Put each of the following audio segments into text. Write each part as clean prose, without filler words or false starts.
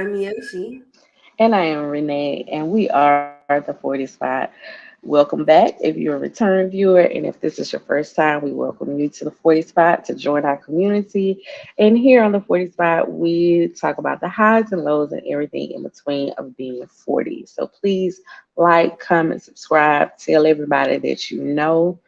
I'm Myochi. And I am Renee, and we are the 40 Spot. Welcome back if you're a return viewer, and if this is your first time, we welcome you to the 40 Spot to join our community. And here on the 40 Spot, we talk about the highs and lows and everything in between of being 40. So please like, comment, subscribe, tell everybody that you know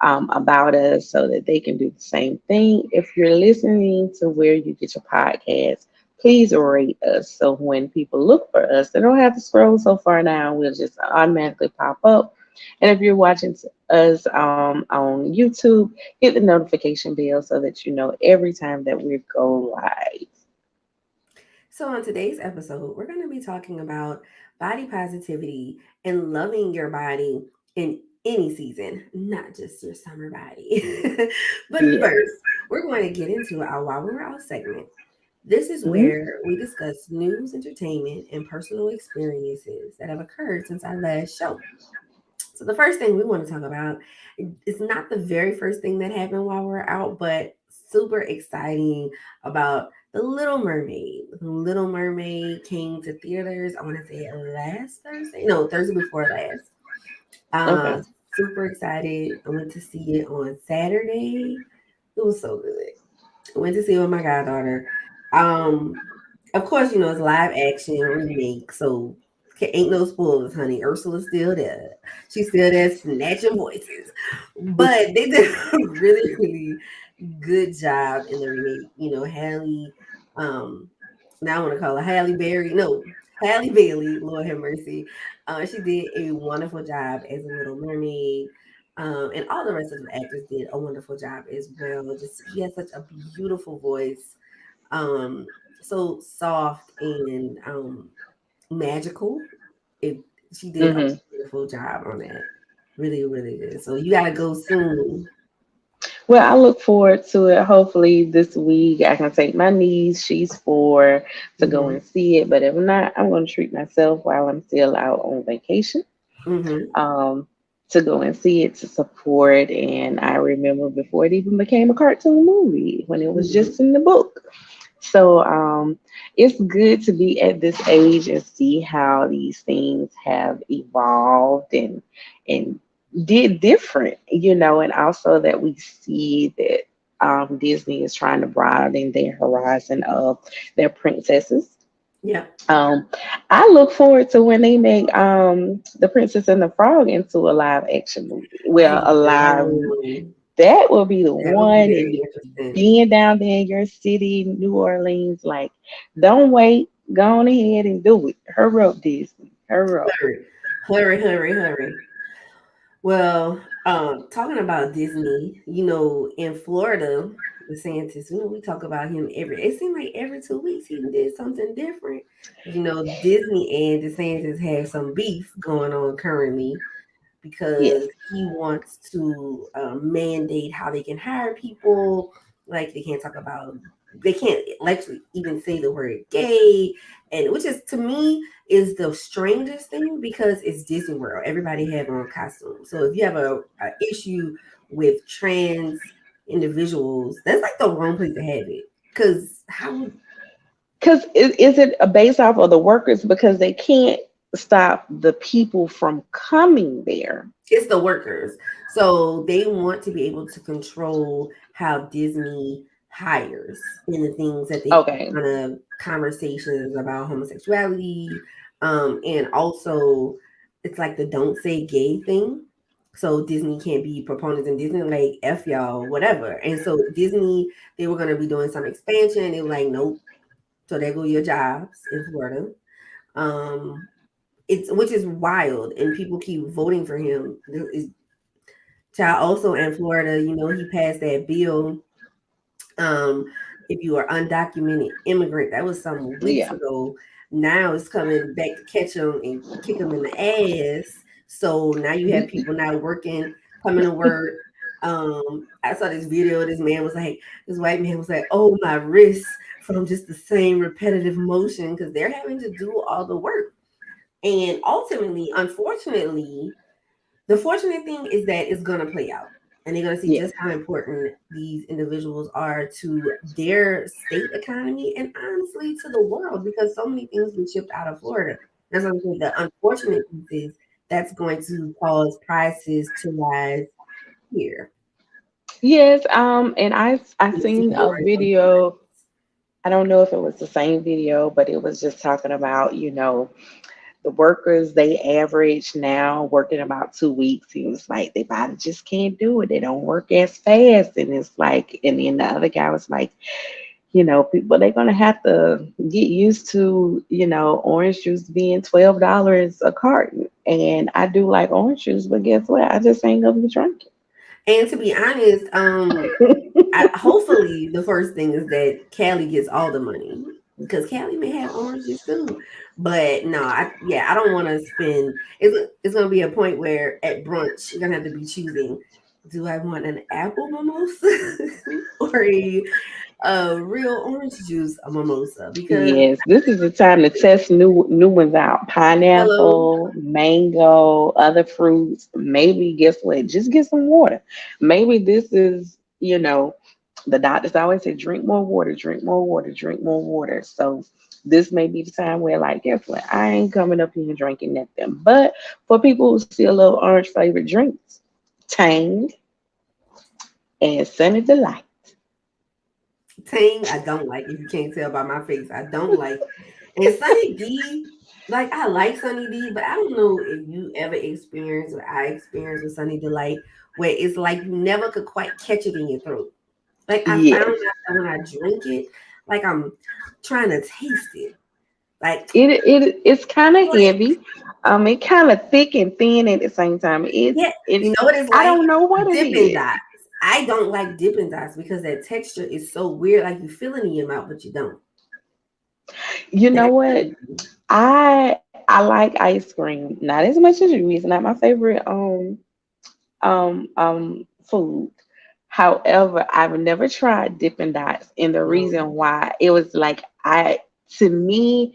about us so that they can do the same thing. If you're listening to where you get your podcast, please rate us so when people look for us, they don't have to scroll so far down. We'll just automatically pop up. And if you're watching us on YouTube, hit the notification bell so that you know every time that we go live. So, on today's episode, we're going to be talking about body positivity and loving your body in any season, not just your summer body. But Yes. first, we're going to get into our While We're Out segment. This is Mhm. where we discuss news, entertainment, and personal experiences that have occurred since our last show. So the first thing we want to talk about is not the very first thing that happened while we're out, but super exciting about The Little Mermaid. The Little Mermaid came to theaters, I want to say last Thursday. No, Thursday before last. Okay. Super excited. I went to see it on Saturday. It was so good. I went to see it with my goddaughter. Um, of course, it's live action remake, so ain't no spoilers, honey. Ursula's still there. She's still there snatching voices. But they did a really, really good job in the remake. Halle, um, now I want to call her Halle Berry. No, Halle Bailey, Lord have mercy. She did a wonderful job as a Little Mermaid. And all the rest of the actors did a wonderful job as well. Just she has such a beautiful voice, um, so soft and magical. It She did a Hmm. beautiful job on that. Really, really good. So you gotta go soon. Well, I look forward to it. Hopefully, this week I can take my niece, she's 4, to go Hmm. and see it. But if not, I'm going to treat myself while I'm still out on vacation Hmm. um, to go and see it to support. And I remember before it even became a cartoon movie when it was Hmm. just in the book. So it's good to be at this age and see how these things have evolved and did different, and also that we see that Disney is trying to broaden their horizon of their princesses. Yeah. Um, I look forward to when they make the Princess and the Frog into a live action movie. I Well, a live know. that will be the That would be one, and very you interesting. being down there in your city, New Orleans, like, don't wait, go on ahead and do it. Hurry up, Disney, hurry up. Hurry, hurry, hurry, hurry. Well, talking about Disney, in Florida, DeSantis, we talk about him it seemed like every 2 weeks he did something different. Disney and DeSantis have some beef going on currently Yes. because he wants to mandate how they can hire people. Like they can't actually even say the word gay, and which is to me is the strangest thing because it's Disney World. Everybody have on costumes, so if you have a issue with trans individuals, that's like the wrong place to have it. Because how would Because is it based off of the workers because they can't stop the people from coming there? It's the workers. So they want to be able to control how Disney hires and the things that they Okay. kind of conversations about homosexuality. And also it's like the don't say gay thing. So Disney can't be proponents in Disney like F y'all, whatever. And so Disney, they were gonna be doing some expansion. They were like, nope. So there go your jobs in Florida. Um, it's which is wild, and people keep voting for him. Child also in Florida, he passed that bill. Um, if you are undocumented immigrant, that was some weeks Yeah. ago. Now it's coming back to catch them and kick them in the ass. So now you have people not working, coming to work. I saw this video. This white man was like, "Oh, my wrists from just the same repetitive motion," because they're having to do all the work. And ultimately, unfortunately, the fortunate thing is that it's gonna play out. and they're going to see Yes. just how important these individuals are to their state economy and honestly to the world because so many things get shipped out of Florida. That's what I'm saying. The unfortunate piece is that's going to cause prices to rise here. Yes, and I You see seen a more and more video. I don't know if it was the same video, but it was just talking about, the workers, they average now working about 2 weeks. He was like, their body just can't do it. They don't work as fast. And it's like, and then the other guy was like, people, they're going to have to get used to, orange juice being $12 a carton. And I do like orange juice, but guess what? I just ain't going to be drinking. and to be honest, hopefully the first thing is that Callie gets all the money because Callie may have oranges too. But no, I don't want to spend. It's gonna be a point where at brunch you're gonna have to be choosing. Do I want an apple mimosa or a real orange juice mimosa? Because Yes, this is the time to test new ones out. hello, Pineapple, mango, other fruits. Maybe guess what? Just get some water. Maybe this is, the doctors always say drink more water, drink more water, drink more water. So this may be the time where, like, guess what? I ain't coming up here and drinking nothing. But for people who still love orange flavored drinks, Tang and Sunny Delight. Tang, I don't like. If you can't tell by my face, I don't like. And Sunny D, like I like Sunny D, but I don't know if you ever experienced what I experienced with Sunny Delight, where it's like you never could quite catch it in your throat. Like I found Yes. myself when I drink it, like I'm trying to taste it. Like It's kind of what? heavy. It kind of thick and thin at the same time. Yeah, you It know what it's I like? don't know what it Dipping is. Dots. I don't like Dippin' Dots because that texture is so weird. Like you feel it in your mouth, but you don't. You know That's what? Sunny D. I like ice cream, not as much as you. It's not my favorite food. However, I've never tried Dippin' Dots, and the reason No. why it was like to me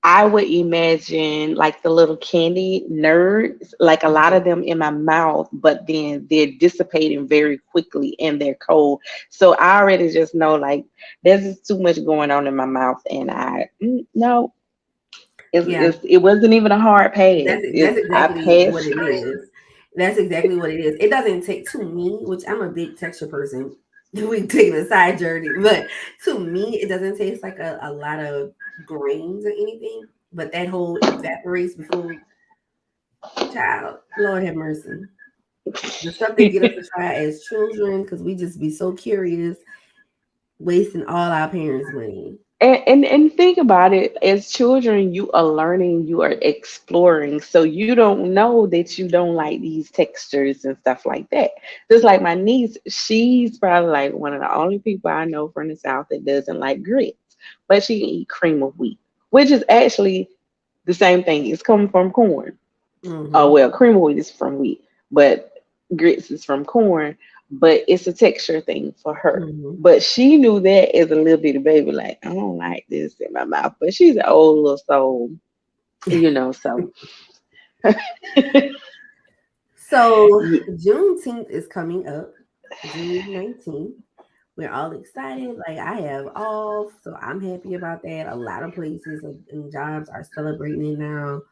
I would imagine like the little candy nerds, like a lot Mhm. of them in my mouth, but then they're dissipating very quickly and they're cold. So I already just know like there's just too much going on in my mouth, and no, Yeah, it wasn't even a hard pass. that's I exactly passed what it straight. is. That's exactly what it is. It doesn't take to me, which I'm a big texture person. We taking a side journey, but to me, it doesn't taste like a lot of grains or anything. But that whole evaporates before child. Lord have mercy. The stuff they get us to try as children because we just be so curious, wasting all our parents' money. And think about it, as children you are learning, you are exploring, so you don't know that you don't like these textures and stuff like that. Just like my niece, she's probably like one of the only people I know from the south that doesn't like grits, but she can eat cream of wheat, which is actually the same thing. It's coming from corn. Oh Hmm. well, cream of wheat is from wheat, but grits is from corn. But it's a texture thing for her. Hmm. But she knew that as a little bitty baby, like I don't like this in my mouth. But she's an old little soul, So So yeah, Juneteenth is coming up, June 19th. We're all excited. Like I have off, so I'm happy about that. A lot of places and jobs are celebrating it now.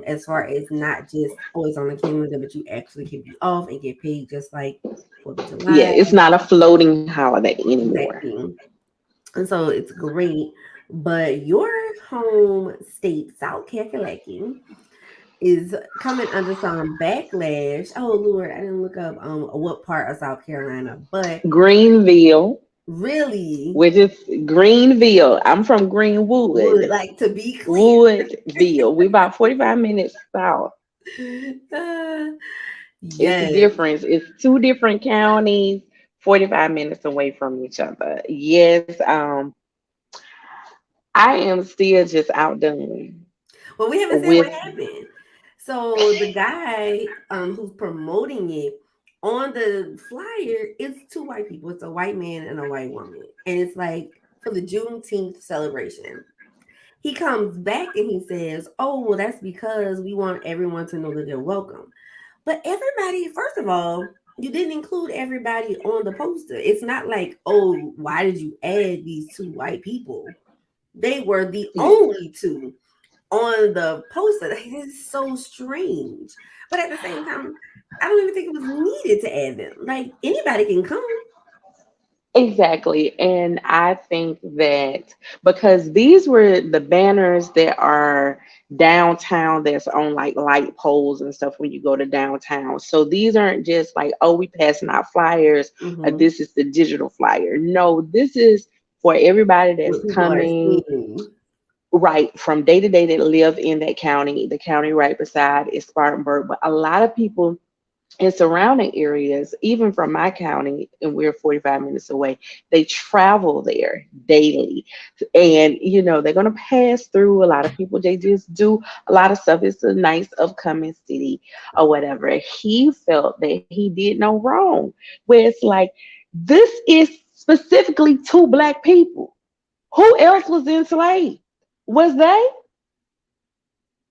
As far as not just always on the calendar, but you actually can be off and get paid just like 4th of yeah, July. it's not a floating holiday anymore. Exactly. And so it's great. But your home state, South Carolina, is coming under some backlash. Oh Lord, I didn't look up what part of South Carolina, but Greenville, really which is Greenville. I'm from would Greenwood, like to be clear. Woodville. We about 45 minutes south. Uh, It's the yes. difference. It's two different counties, 45 minutes away from each other. Yes, I am still just outdone Well, we haven't said what with happened. So the guy who's promoting it on the flyer, it's two white people. It's a white man and a white woman. And it's like for the Juneteenth celebration. He comes back and he says, "Oh, well, that's because we want everyone to know that they're welcome." But everybody, first of all, you didn't include everybody on the poster. It's not like, oh, why did you add these two white people? They were the Yeah. only two on the poster. Like, it's so strange. But at the same time, I don't even think it was needed to add them. Like anybody can come. Exactly. And I think that because these were the banners that are downtown that's on like light poles and stuff when you go to downtown. So these aren't just like, oh, we passing out flyers, Hmm. this is the digital flyer. No, this is for everybody that's What people are coming seeing. right from day to day that live in that county. The county right beside is Spartanburg, but a lot of people in surrounding areas, even from my county, and we're 45 minutes away, they travel there daily. And, they're going to pass through. A lot of people, they just do a lot of stuff. It's a nice upcoming city or whatever. He felt that he did no wrong, where it's like, this is specifically two Black people. Who else was enslaved? Was they?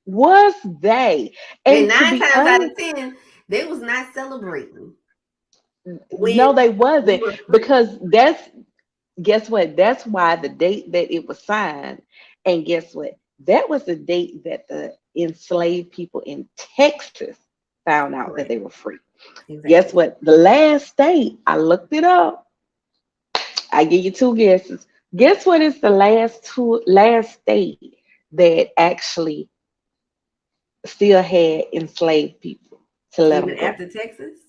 Was they? And And to nine be times out of honest, 10, they was not celebrating when no, they we wasn't, were free. because that's, guess what? That's why the date that it was signed, and guess what? That was the date that the enslaved people in Texas found out that Correct. they were free. Guess Exactly. what? The last state, I looked it up. I give you two guesses. Guess what is the last state that actually still had enslaved people to let Even them go, after Texas,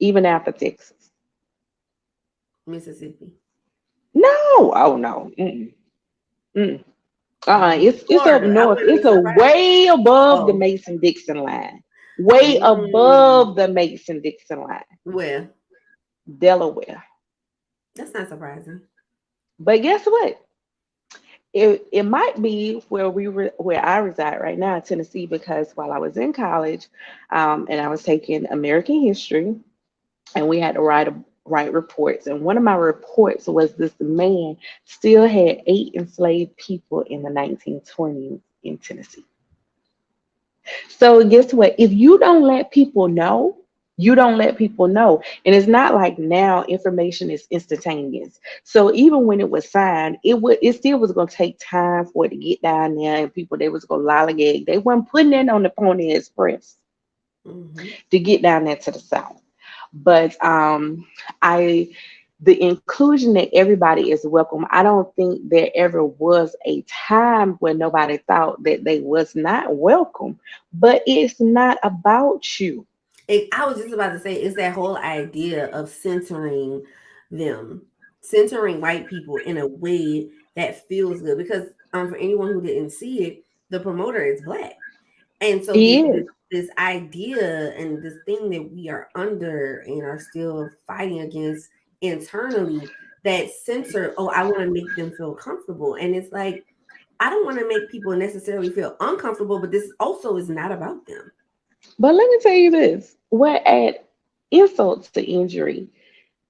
even after Texas? Mississippi, No, oh no. Mm-mm. Mm. It's up Florida. I north. wouldn't have It's been a surprised. way above the Oh, Mason Dixon line. Way mm, above the Mason Dixon line. well, Delaware. that's not surprising. But guess what? It might be where I reside right now in Tennessee, because while I was in college, and I was taking American history, and we had to write reports. And one of my reports was this man still had 8 enslaved people in the 1920s in Tennessee. So guess what? If you don't let people know, you don't let people know. And it's not like now information is instantaneous. So even when it was signed, it still was gonna take time for it to get down there, and people, they was gonna lollygag. They weren't putting it on the Pony Express Hmm. to get down there to the south. But I the inclusion that everybody is welcome. I don't think there ever was a time where nobody thought that they was not welcome. But it's not about you. I was just about to say, it's that whole idea of centering them, centering white people in a way that feels good. Because for anyone who didn't see it, the promoter is black. And so He this is. this idea and this thing that we are under and are still fighting against internally, that censor, oh, I want to make them feel comfortable. And it's like, I don't want to make people necessarily feel uncomfortable, but this also is not about them. But let me tell you this. What add insult to injury,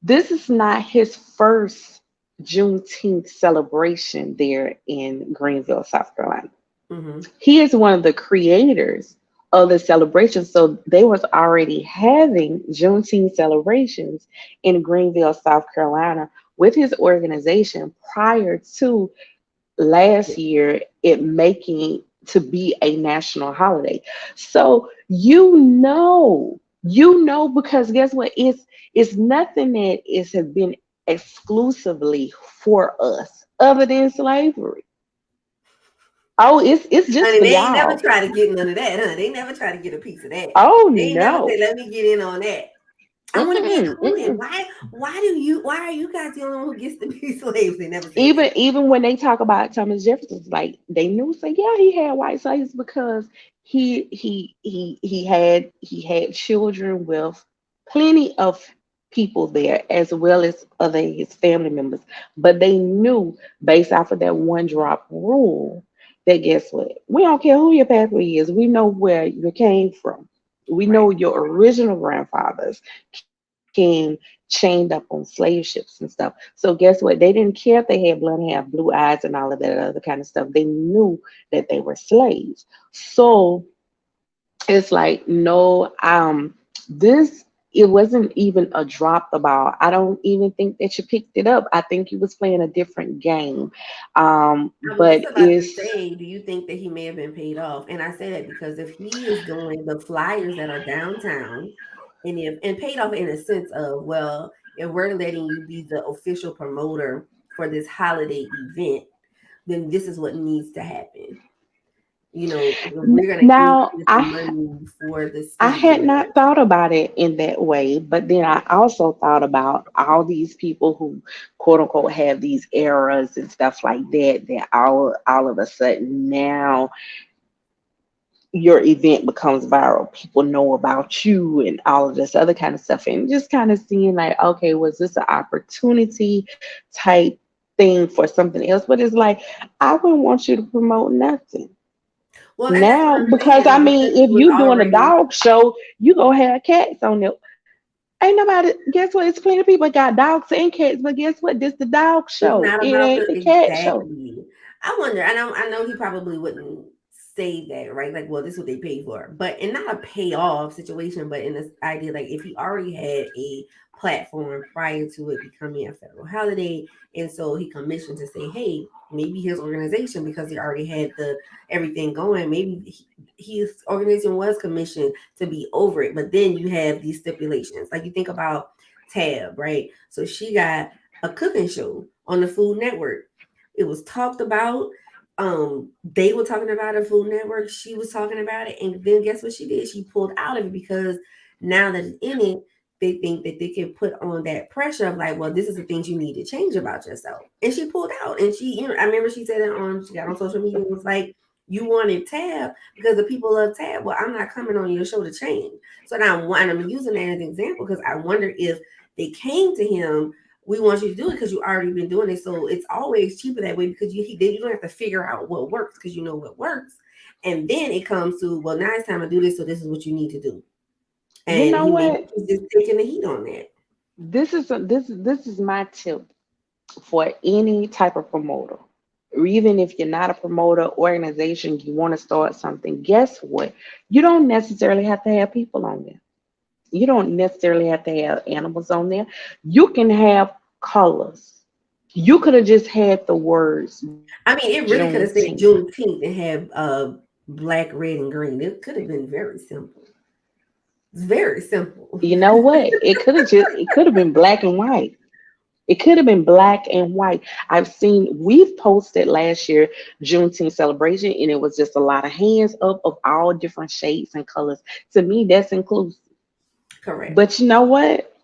this is not his first Juneteenth celebration there in Greenville, South Carolina. Hmm. He is one of the creators of the celebration. So they was already having Juneteenth celebrations in Greenville, South Carolina with his organization prior to last year it making to be a national holiday. So because guess what? It's nothing that is has been exclusively for us other than slavery. Oh, it's just Honey, for they ain't never y'all. try to get none of that, huh? They never try to get a piece of that. Oh They ain't never say, no. let me get in on that. I want to be Mm-mm, included. mm-mm. Why are you guys the only one who gets to be slaves? They never said that. Even when they talk about Thomas Jefferson, like they knew, say, yeah, he had white slaves because he had children with plenty of people there, as well as other his family members. But they knew, based off of that one drop rule, that guess what? We don't care who your pathway is. We know where you came from. We Right. know your original grandfathers came chained up on slave ships and stuff. So guess what? They didn't care if they had blonde hair, blue eyes, and all of that other kind of stuff. They knew that they were slaves. So it's like, no, this. it wasn't even a drop the ball. I don't even think that you picked it up. I think you was playing a different game. I was just But about to it's say, do you think that he may have been paid off? And I say that because if he is doing the flyers that are downtown, and paid off in a sense of, well, if we're letting you be the official promoter for this holiday event, then this is what needs to happen. You know, if we're gonna give now you the money for the I stage had or not whatever. thought about it in that way, but then I also thought about all these people who quote unquote have these eras and stuff like that, that all of a sudden now your event becomes viral. People know about you and all of this other kind of stuff. And just kind of seeing like, okay, was this an opportunity type thing for something else? But it's like, I wouldn't want you to promote nothing. Well, and that's what Now, I'm because saying I because mean, he if was you doing a already. dog show, you go have cats on there. Ain't nobody, guess what? It's plenty of people got dogs and cats, but guess what? This the dog It's show. not It about ain't the the cat show. exactly. I wonder. I know he probably wouldn't say that, right? Like, well, this is what they paid for, but in not a payoff situation, but in this idea, like if he already had a platform prior to it becoming a federal holiday, and so he commissioned to say, hey, maybe his organization, because he already had the everything going, maybe his organization was commissioned to be over it. But then you have these stipulations, like you think about Tab, right? So she got a cooking show on the Food Network. It was talked about. They were talking about a Food Network. She was talking about it, and then guess what she did? She pulled out of it because now that it's in it, they think that they can put on that pressure of like, well, this is the things you need to change about yourself. And she pulled out, and I remember she said it on. She got on social media and was like, "You wanted Tab because the people love Tab. Well, I'm not coming on your show to change." So now I'm using that as an example because I wonder if they came to him, we want you to do it because you already been doing it. So it's always cheaper that way because then you don't have to figure out what works because you know what works. And then it comes to, well, now it's time to do this. So this is what you need to do. You And know he maybe what? he's just taking the heat on that. This is my tip for any type of promoter. Or even if you're not a promoter organization, you want to start something, guess what? You don't necessarily have to have people on there. You don't necessarily have to have animals on there. You can have colors. You could have just had the words I mean, it really could have Juneteenth. said Juneteenth and have black, red, and green. It could have been very simple. It's very simple. You know what? It could have been black and white. It could have been black and white. We've posted last year Juneteenth celebration, and it was just a lot of hands up of all different shades and colors. To me, that's inclusive. Correct. But you know what?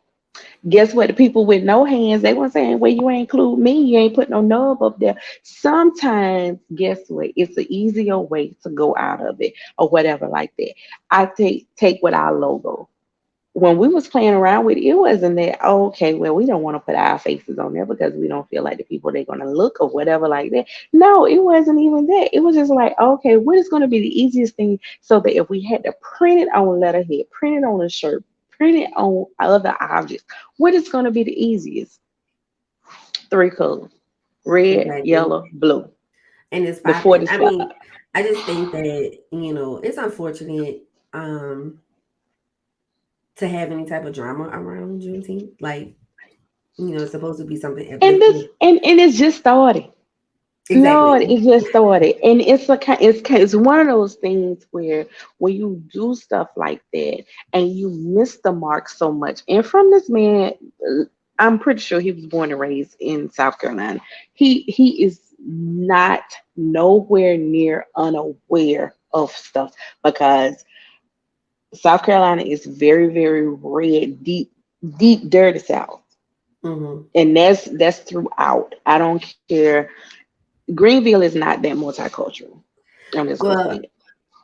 Guess what? The people with no hands, they were saying, well, you ain't include me. You ain't put no nub up there. Sometimes, guess what? It's an easier way to go out of it or whatever like that. I take with our logo. When we was playing around with it, it wasn't that, oh, okay, well, we don't want to put our faces on there because we don't feel like the people they're gonna look or whatever like that. No, it wasn't even that. It was just like, okay, what is gonna be the easiest thing so that if we had to print it on letterhead, print it on a shirt, print it on other objects, what is gonna be the easiest? Three colors: red, Exactly. yellow, blue. And it's The popping. I 45. mean, I just think that, it's unfortunate to have any type of drama around Juneteenth. Like, it's supposed to be something And this uplifting. and it's just started. Lord, Exactly. it just started, and it's one of those things where when you do stuff like that and you miss the mark so much. And from this man, I'm pretty sure he was born and raised in South Carolina. He is not nowhere near unaware of stuff because South Carolina is very very red, deep dirty South, Hmm. and that's throughout. I don't care. Greenville is not that multicultural. I'm just gonna say Well, it.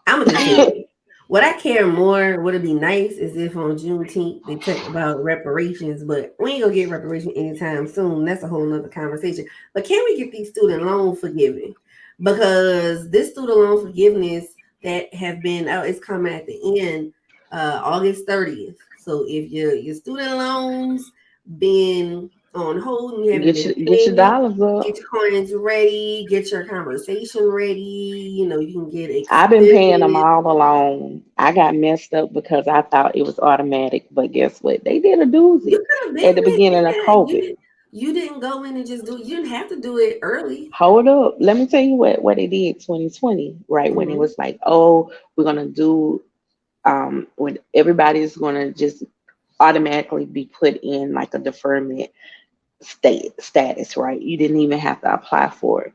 I'm gonna just say this. What I care more, would it be nice, is if on Juneteenth they talk about reparations, but we ain't gonna get reparations anytime soon. That's a whole nother conversation. But can we get these student loan forgiven? Because this student loan forgiveness that have been out is coming at the end, August 30th. So if your student loans been on hold and you haven't Get been your paying, dollars up. get your coins ready, get your conversation ready. You can get I've been paying them experience. all along. I got messed up because I thought it was automatic, but guess what? They did a You doozy could have at been the did beginning of that. COVID. You didn't go in and just do it. You didn't have to do it early. Hold up. Let me tell you what they did 2020, right? When it Hmm. was like, oh, we're gonna do when everybody's gonna just automatically be put in like a deferment status, right? You didn't even have to apply for it.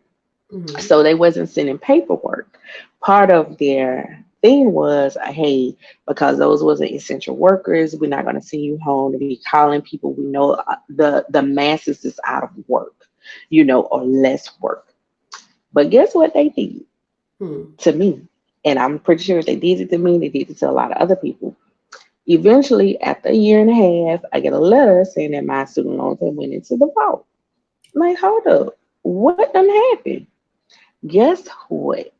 Hmm. So they wasn't sending paperwork. Part of their thing was, hey, because those wasn't essential workers, we're not going to send you home to be calling people. We know the masses is out of work, or less work. But guess what they did Hmm. to me? And I'm pretty sure they did it to me. They did it to a lot of other people. Eventually, after a year and a half, I get a letter saying that my student loans have went into default. I'm like, hold up, what done happened? Guess what?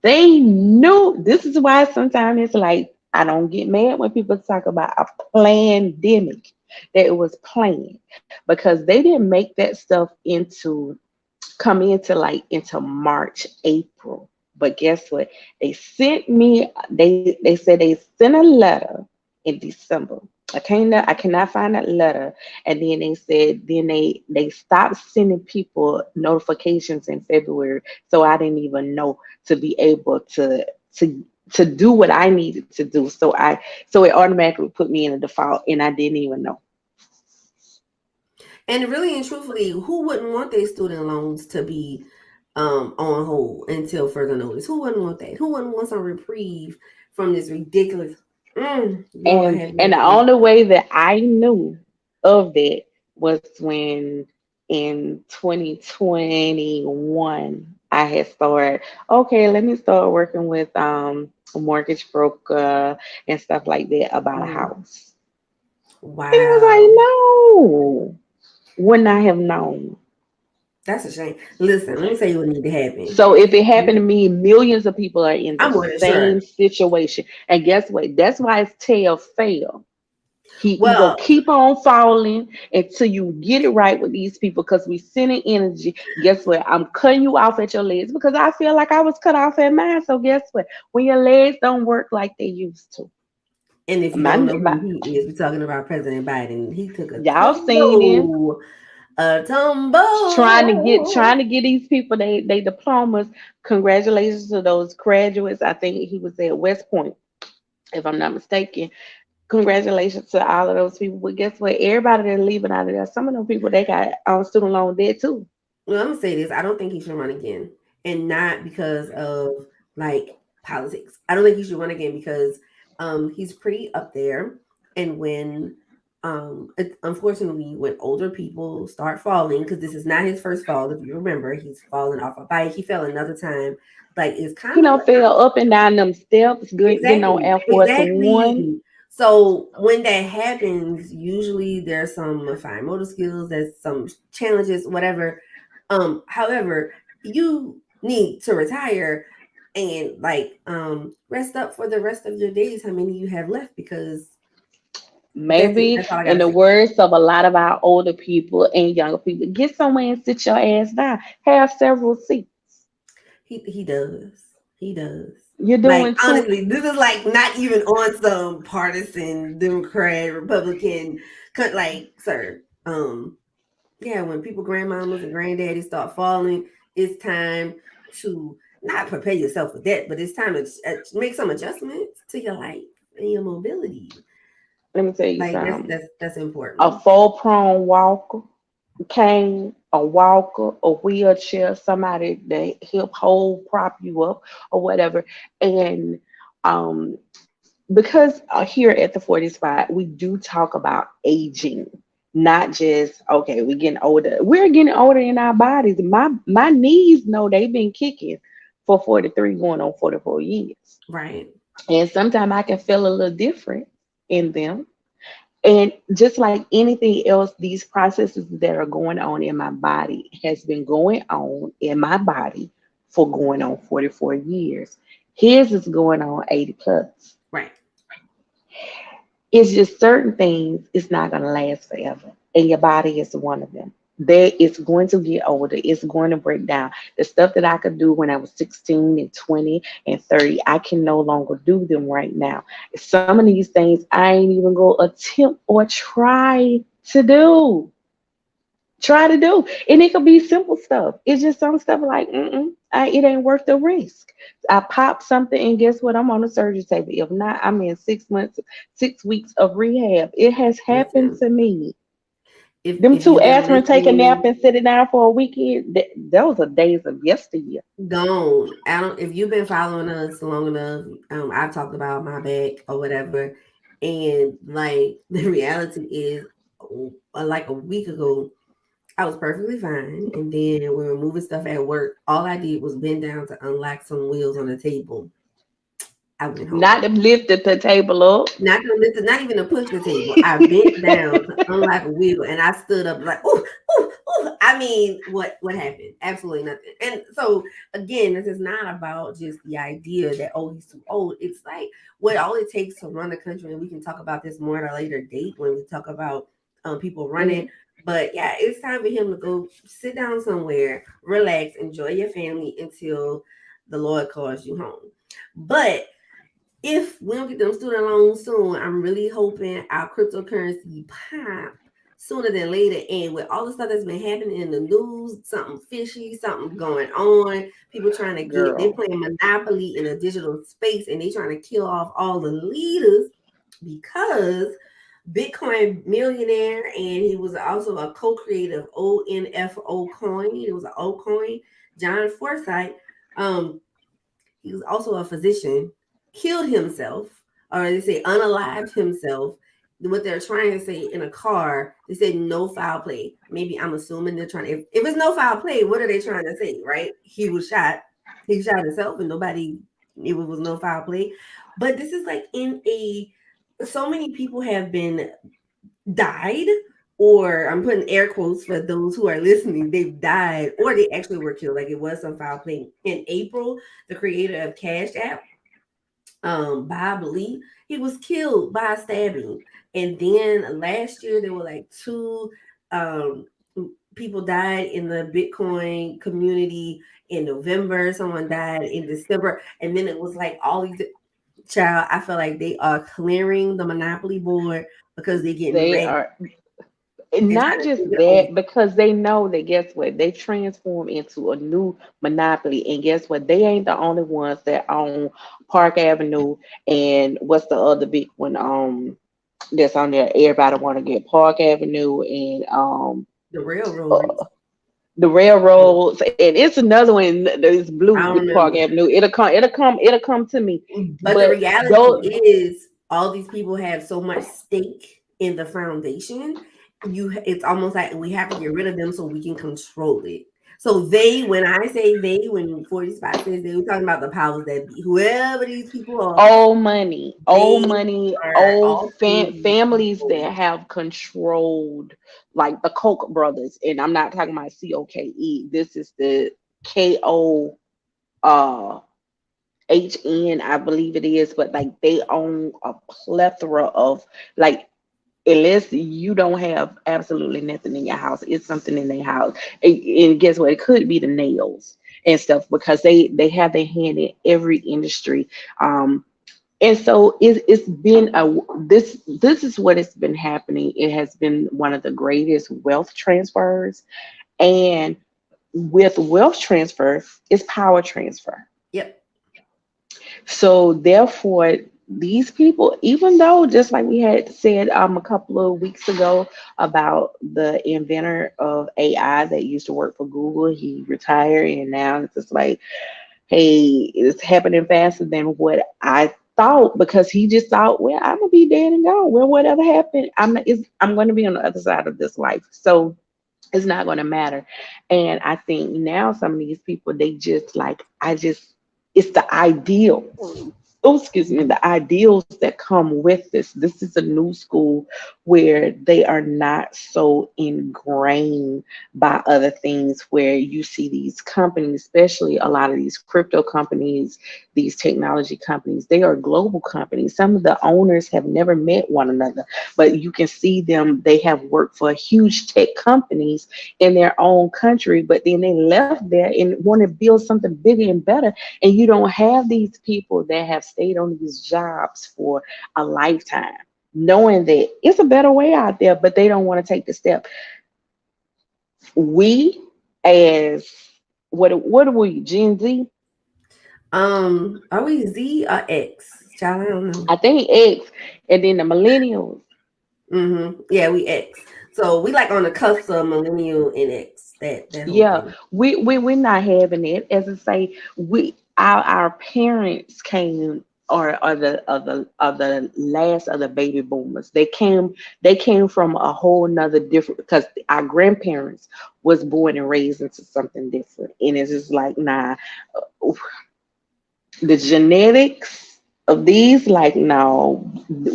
They knew. This is why sometimes it's like I don't get mad when people talk about a pandemic, that it was planned, because they didn't make that stuff into come into like into March, April. But guess what? They said they sent a letter in December. I cannot find that letter. And then they said they stopped sending people notifications in February. So I didn't even know to be able to do what I needed to do. So it automatically put me in a default and I didn't even know. And really and truthfully, who wouldn't want their student loans to be on hold until further notice? Who wouldn't want that? Who wouldn't want some reprieve from this ridiculous? Lord And have and the mercy. only way that I knew of that was when in 2021 I had started, okay, let me start working with a mortgage broker and stuff like that about a Mhm. house. And I was like, Wow, no, wouldn't I have known? that's a shame. Listen, let me tell you what need to happen. So if it happened to me, millions of people are in the I'm more than sure. same situation. And guess what? That's why it's tell fail. He gonna Well, keep on falling until you get it right with these people because we sending energy. Guess what? I'm cutting you off at your legs because I feel like I was cut off at mine. So guess what? When your legs don't work like they used to, and if you my, don't know who my he is, we're talking about President Biden. He took a y'all seen him tumble, a tumble. trying to get these people they diplomas. Congratulations to those graduates. I think he was at West Point, if I'm not mistaken. Congratulations to all of those people. But guess what? Everybody that's leaving out of there, some of those people they got student loan debt too. Well, I'm gonna say this. I don't think he should run again, and not because of like politics. I don't think he should run again because he's pretty up there, and when unfortunately when older people start falling, because this is not his first fall. If you remember, he's fallen off a bike. He fell another time. Like it's He kind of don't like feel up and down them steps, good getting on exactly, Air Force One. exactly. So when that happens, usually there's some fine motor skills, there's some challenges, whatever. However, you need to retire and like rest up for the rest of your days, how many you have left, because that's it. Maybe That's all I in gotta the say. words of a lot of our older people and younger people, get somewhere and sit your ass down. Have several seats. He does. He does. You're Like doing too. honestly, this is like not even on some partisan Democrat, Republican like sir. Yeah, when people grandmamas and granddaddies start falling, it's time to not prepare yourself for that, but it's time to make some adjustments to your life and your mobility. Let me tell you Like that's something. that's that's A important. full prone walker, cane, a walker, a wheelchair, somebody that help hold, prop you up, or whatever. And um, because here at the 40 spot, we do talk about aging, not just okay, we're getting older. We're getting older in our bodies. My knees know they've been kicking for 43, going on 44 years. Right. And sometimes I can feel a little different in them, and just like anything else, these processes that are going on in my body has been going on in my body for going on 44 years. His is going on 80 plus. Right. It's just certain things, it's not going to last forever. and your body is one of them. There, it's going to get older. It's going to break down. The stuff that I could do when I was 16 and 20 and 30, I can no longer do them right now. Some of these things I ain't even go attempt or try to do. And it could be simple stuff. It's just some stuff like, it ain't worth the risk. I pop something, and guess what? I'm on the surgery table. If not, I'm in 6 months, 6 weeks of rehab. It has happened Listen, to me. Them if two you've been aspirin, take a nap listening, and sit it down for a weekend. Those are days of yesteryear. gone. I don't. If you've been following us long enough, I've talked about my back or whatever, and like the reality is, like a week ago, I was perfectly fine, and then we were moving stuff at work. All I did was bend down to unlock some wheels on the table. I went home. Not to lift the table up. Not to lift, not even to push the table. I bent down to unlock a wheel, and I stood up like, ooh, ooh, ooh. I mean, what happened? Absolutely nothing. And so again, this is not about just the idea that he's too old. It's like what all it takes to run the country, and we can talk about this more at a later date when we talk about people running. Mhm. But yeah, it's time for him to go sit down somewhere, relax, enjoy your family until the Lord calls you home. But if we don't get them student loans soon, I'm really hoping our cryptocurrency pop sooner than later. And with all the stuff that's been happening in the news, something fishy, something going on, people trying to they're Girl, playing Monopoly in a digital space and they trying to kill off all the leaders because Bitcoin millionaire and he was also a co-creator of ONFO coin. It was an O coin, John Forsyth. Um, he was also a physician, killed himself, or they say unalived himself. What they're trying to say in a car, they said no foul play. Maybe I'm assuming they're trying to, if it's no foul play, what are they trying to say, right? He was shot. He shot himself and nobody, it was no foul play. But this is like so many people have been died, or I'm putting air quotes for those who are listening, they've died or they actually were killed. Like it was some foul play. In April, the creator of Cash App, Bob Lee, he was killed by stabbing. And then last year there were like two um people died in the Bitcoin community in November, someone died in December, and then it was like all these child, I feel like they are clearing the monopoly board because they're getting they ready. are. They're Not trying to just take it over. that, because they know that guess what? They transform into a new monopoly. And guess what? They ain't the only ones that own Park Avenue and what's the other big one that's on there? Everybody wanna get Park Avenue and The railroads. uh, the railroads, and it's another one that's blue I don't with Park remember. Avenue. It'll come to me. But the But reality those is all these people have so much stake in the foundation. It's almost like we have to get rid of them so we can control it. So they, when I say they, when 40 Spot says they, we're talking about the powers that be, whoever these people are, old they money, are old also these families people. that have controlled, like the Koch brothers, and I'm not talking about COKE. This is the KO uh HN, I believe it is, but like they own a plethora of, like, unless you don't have absolutely nothing in your house, it's something in their house. And guess what? It could be the nails and stuff because they have their hand in every industry. And so it's been a this is what has been happening. It has been one of the greatest wealth transfers, and with wealth transfer is power transfer. Yep. So therefore, these people, even though just like we had said a couple of weeks ago about the inventor of AI that used to work for Google, he retired, and now it's just like, hey, it's happening faster than what I thought, because he just thought, well, I'm gonna be dead and gone. Well, whatever happened, I'm gonna be on the other side of this life. So it's not going to matter. And I think now some of these people, they just like, it's the ideal. Oh, excuse me, the ideals that come with this. This is a new school where they are not so ingrained by other things, where you see these companies, especially a lot of these crypto companies, these technology companies. They are global companies. Some of the owners have never met one another, but you can see them. They have worked for huge tech companies in their own country, but then they left there and want to build something bigger and better. And you don't have these people that have stayed on these jobs for a lifetime, knowing that it's a better way out there, but they don't want to take the step. We, as what are we, Gen Z? Are we Z or X? Child, I don't know. I think X, and then the millennials. Yeah, we X. So we like on the cusp of millennial and X. That whole Yeah, thing. we're not having it. As I say, we our parents came, or the last of the baby boomers. They came from a whole nother different, because our grandparents was born and raised into something different, and it's just like, nah, the genetics of these, like, no,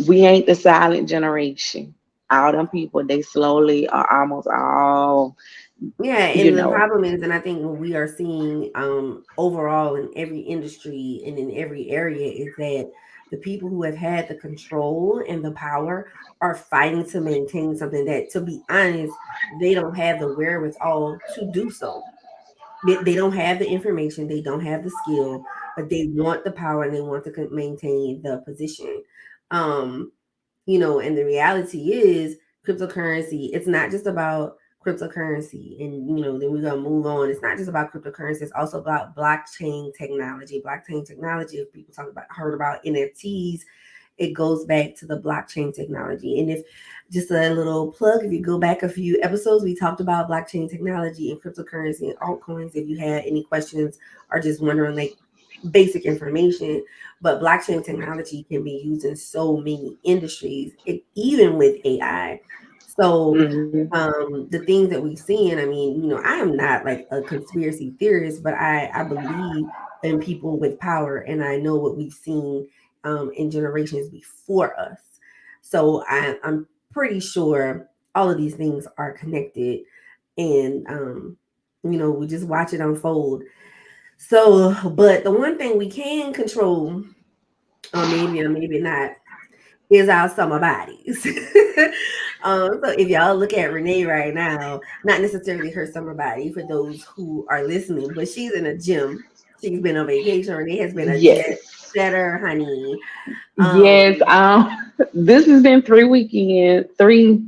we ain't the silent generation. All them people, they slowly are almost all, Yeah, you and the know. problem is, and I think what we are seeing overall in every industry and in every area is that the people who have had the control and the power are fighting to maintain something that, to be honest, they don't have the wherewithal to do so. They don't have the information, they don't have the skill, but they want the power and they want to maintain the position. Um, and the reality is cryptocurrency, it's not just about cryptocurrency. And, then we're going to move on. It's not just about cryptocurrency. It's also about blockchain technology. Blockchain technology, if people heard about NFTs, it goes back to the blockchain technology. And if just a little plug, if you go back a few episodes, we talked about blockchain technology and cryptocurrency and altcoins. If you had any questions or just wondering, like, basic information, but blockchain technology can be used in so many industries, even with AI. So Mhm. the things that we've seen, I mean, I am not like a conspiracy theorist, but I believe in people with power, and I know what we've seen in generations before us. So I'm pretty sure all of these things are connected, and we just watch it unfold. So, but the one thing we can control, or maybe not, is our summer bodies. So if y'all look at Renee right now, not necessarily her summer body for those who are listening, but she's in a gym. She's been on vacation. Renee has been a jet Yes. setter, honey. Yes. Um, This has been 3 weekends, three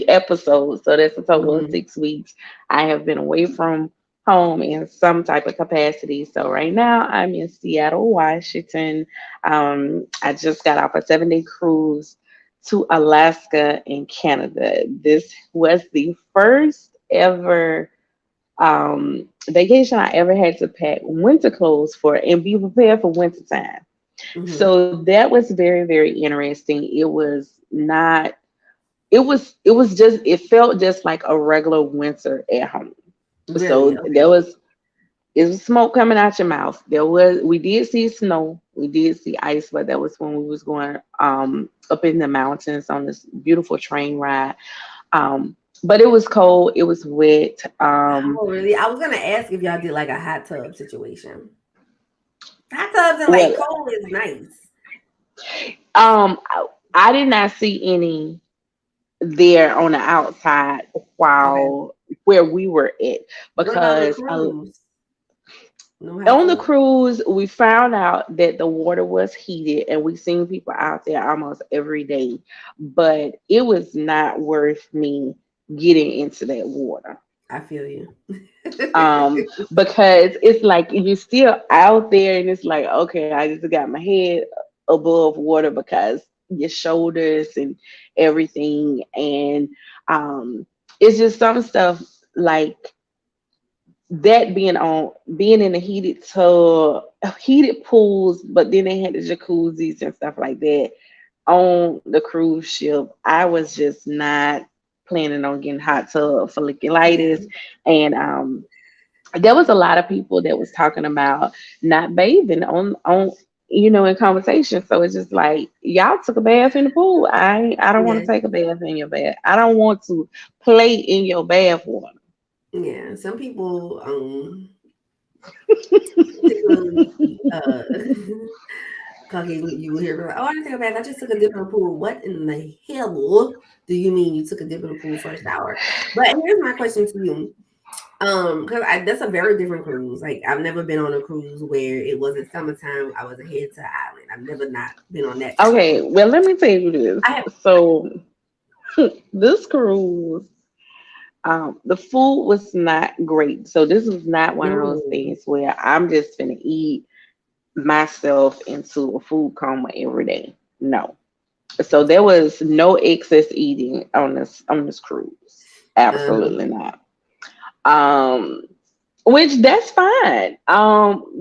episodes. So that's a total of mhm, 6 weeks. I have been away from home in some type of capacity. So right now I'm in Seattle, Washington. I just got off a 7-day cruise to Alaska and Canada. This was the first ever vacation I ever had to pack winter clothes for and be prepared for winter time. mhm, So that was very, very interesting. It was not, it was just, it felt just like a regular winter at home. really? So there Okay. was, it was smoke coming out your mouth. We did see snow, we did see ice, but that was when we was going up in the mountains on this beautiful train ride. But it was cold, it was wet. Oh, really? I was gonna ask if y'all did like a hot tub situation. Hot tubs and like Well, cold is nice. I did not see any there on the outside Okay. while where we were at, What about on the because cruise? No hot on the tub? cruise we found out that the water was heated and we seen people out there almost every day, but it was not worth me getting into that water. I feel you. Because it's like you're still out there and it's like, okay, I just got my head above water because your shoulders and everything. And it's just some stuff like that, being in a heated tub, heated pools, but then they had the jacuzzis and stuff like that on the cruise ship. I was just not planning on getting hot tub Yeah. folliculitis. And there was a lot of people that was talking about not bathing on in conversation. So it's just like, y'all took a bath in the pool. I don't want Yeah. to take a bath in your bath. I don't want to play in your bath water. Yeah. Some people Particularly Caucasian, you will hear, like, oh, I didn't take a bath. I just took a dip in the pool. What in the hell do you mean you took a dip in the pool for a shower? But here's my question to you. Because that's a very different cruise. Like I've never been on a cruise where it wasn't summertime. I was head to the island. I've never not been on that type of Okay, cruise. well, let me tell you this. I have. So, this cruise, the food was not great. So, this was not one of those Mm, things where I'm just gonna eat myself into a food coma every day. No. So there was no excess eating on this cruise. uh, Absolutely not. Um, which that's fine.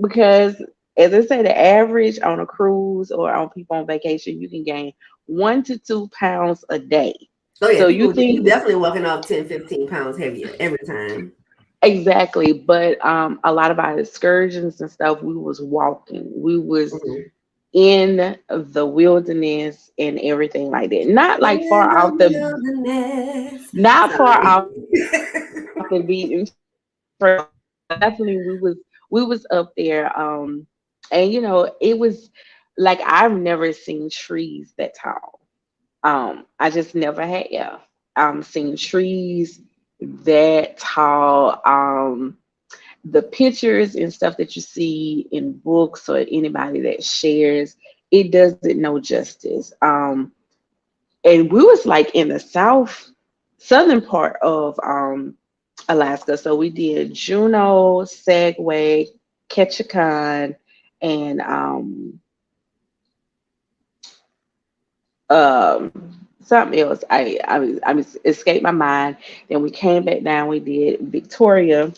Because as I say, the average on a cruise or on people on vacation, you can gain 1 to 2 pounds a day. oh yeah, So you people. You think definitely walking off 10, 15 pounds heavier every time. exactly, but a lot of our excursions and stuff, we was walking. We was Mhm. in the wilderness and everything like that. Not like In far the out the wilderness. not far Sorry. out the beaten trail, but definitely we was up there. And it was like I've never seen trees that tall. I just never have seen trees that tall. The pictures and stuff that you see in books or anybody that shares, it doesn't know justice. And we was like in the southern part of Alaska. So we did Juneau, Sagway, Ketchikan, and something else. I escaped my mind. Then we came back down. We did Victoria,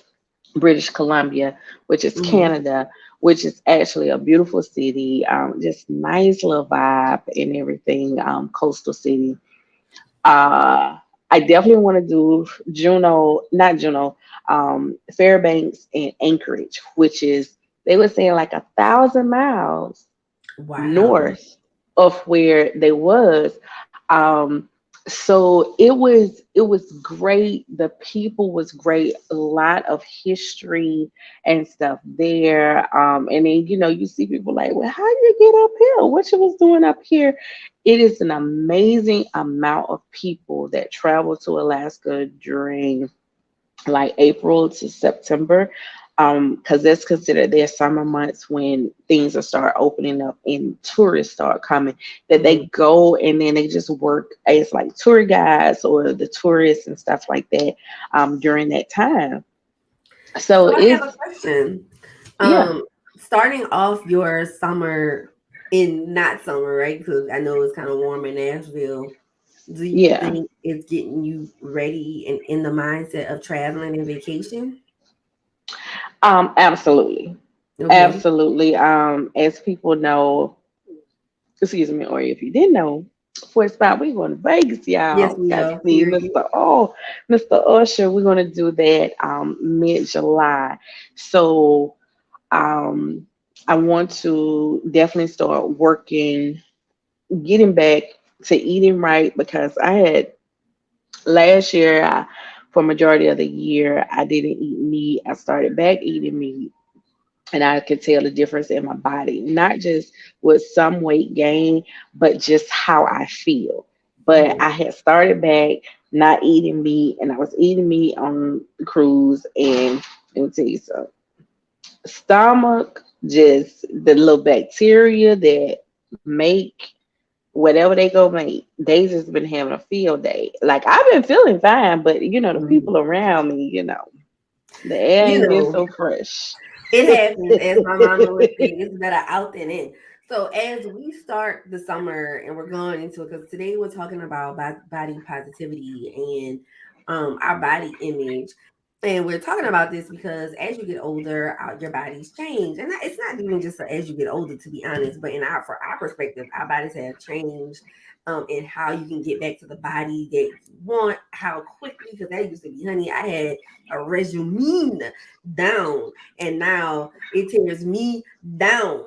British Columbia, which is Mhm. Canada, which is actually a beautiful city. Just nice little vibe and everything. Coastal city. Uh, I definitely want to do Juneau, not Juneau, Fairbanks and Anchorage, which is they were saying like 1,000 miles Wow. north of where they was. So it was great. The people was great. A lot of history and stuff there. And then you see people like, well, how you get up here? What you was doing up here? It is an amazing amount of people that travel to Alaska during like April to September, because that's considered their summer months when things will start opening up and tourists start coming. That they Mhm. go and then they just work as like tour guides or the tourists and stuff like that during that time. So So I have a it's question. yeah, Um, Starting off your summer in not summer, right? Because I know it's kind of warm in Nashville. Do you yeah, think it's getting you ready and in the mindset of traveling and vacation? absolutely, Okay. absolutely. As people know, excuse me, or if you didn't know, for a spot, we're going to Vegas, Yes, y'all. we Got to are. see Mr. Usher. We're going to do that mid July. So um, I want to definitely start working, getting back to eating right because I had last year, for majority of the year, I didn't eat meat. I started back eating meat and I could tell the difference in my body, not just with some weight gain, but just how I feel. But Mhm. I had started back not eating meat, and I was eating meat on the cruise. And let me tell you something, stomach, just the little bacteria that make whatever they go make, they just been having a field day. Like I've been feeling fine, but the Mhm. people around me, the air You ain't been know, so fresh. it happens, as my mom always say, it's better out than in. So as we start the summer and we're going into it, because today we're talking about body positivity and our body image. And we're talking about this because as you get older, your bodies change, and it's not even just as you get older, to be honest. But for our perspective, our bodies have changed, and how you can get back to the body that you want, how quickly. Because that used to be, honey, I had a regimen down, and now it tears me down.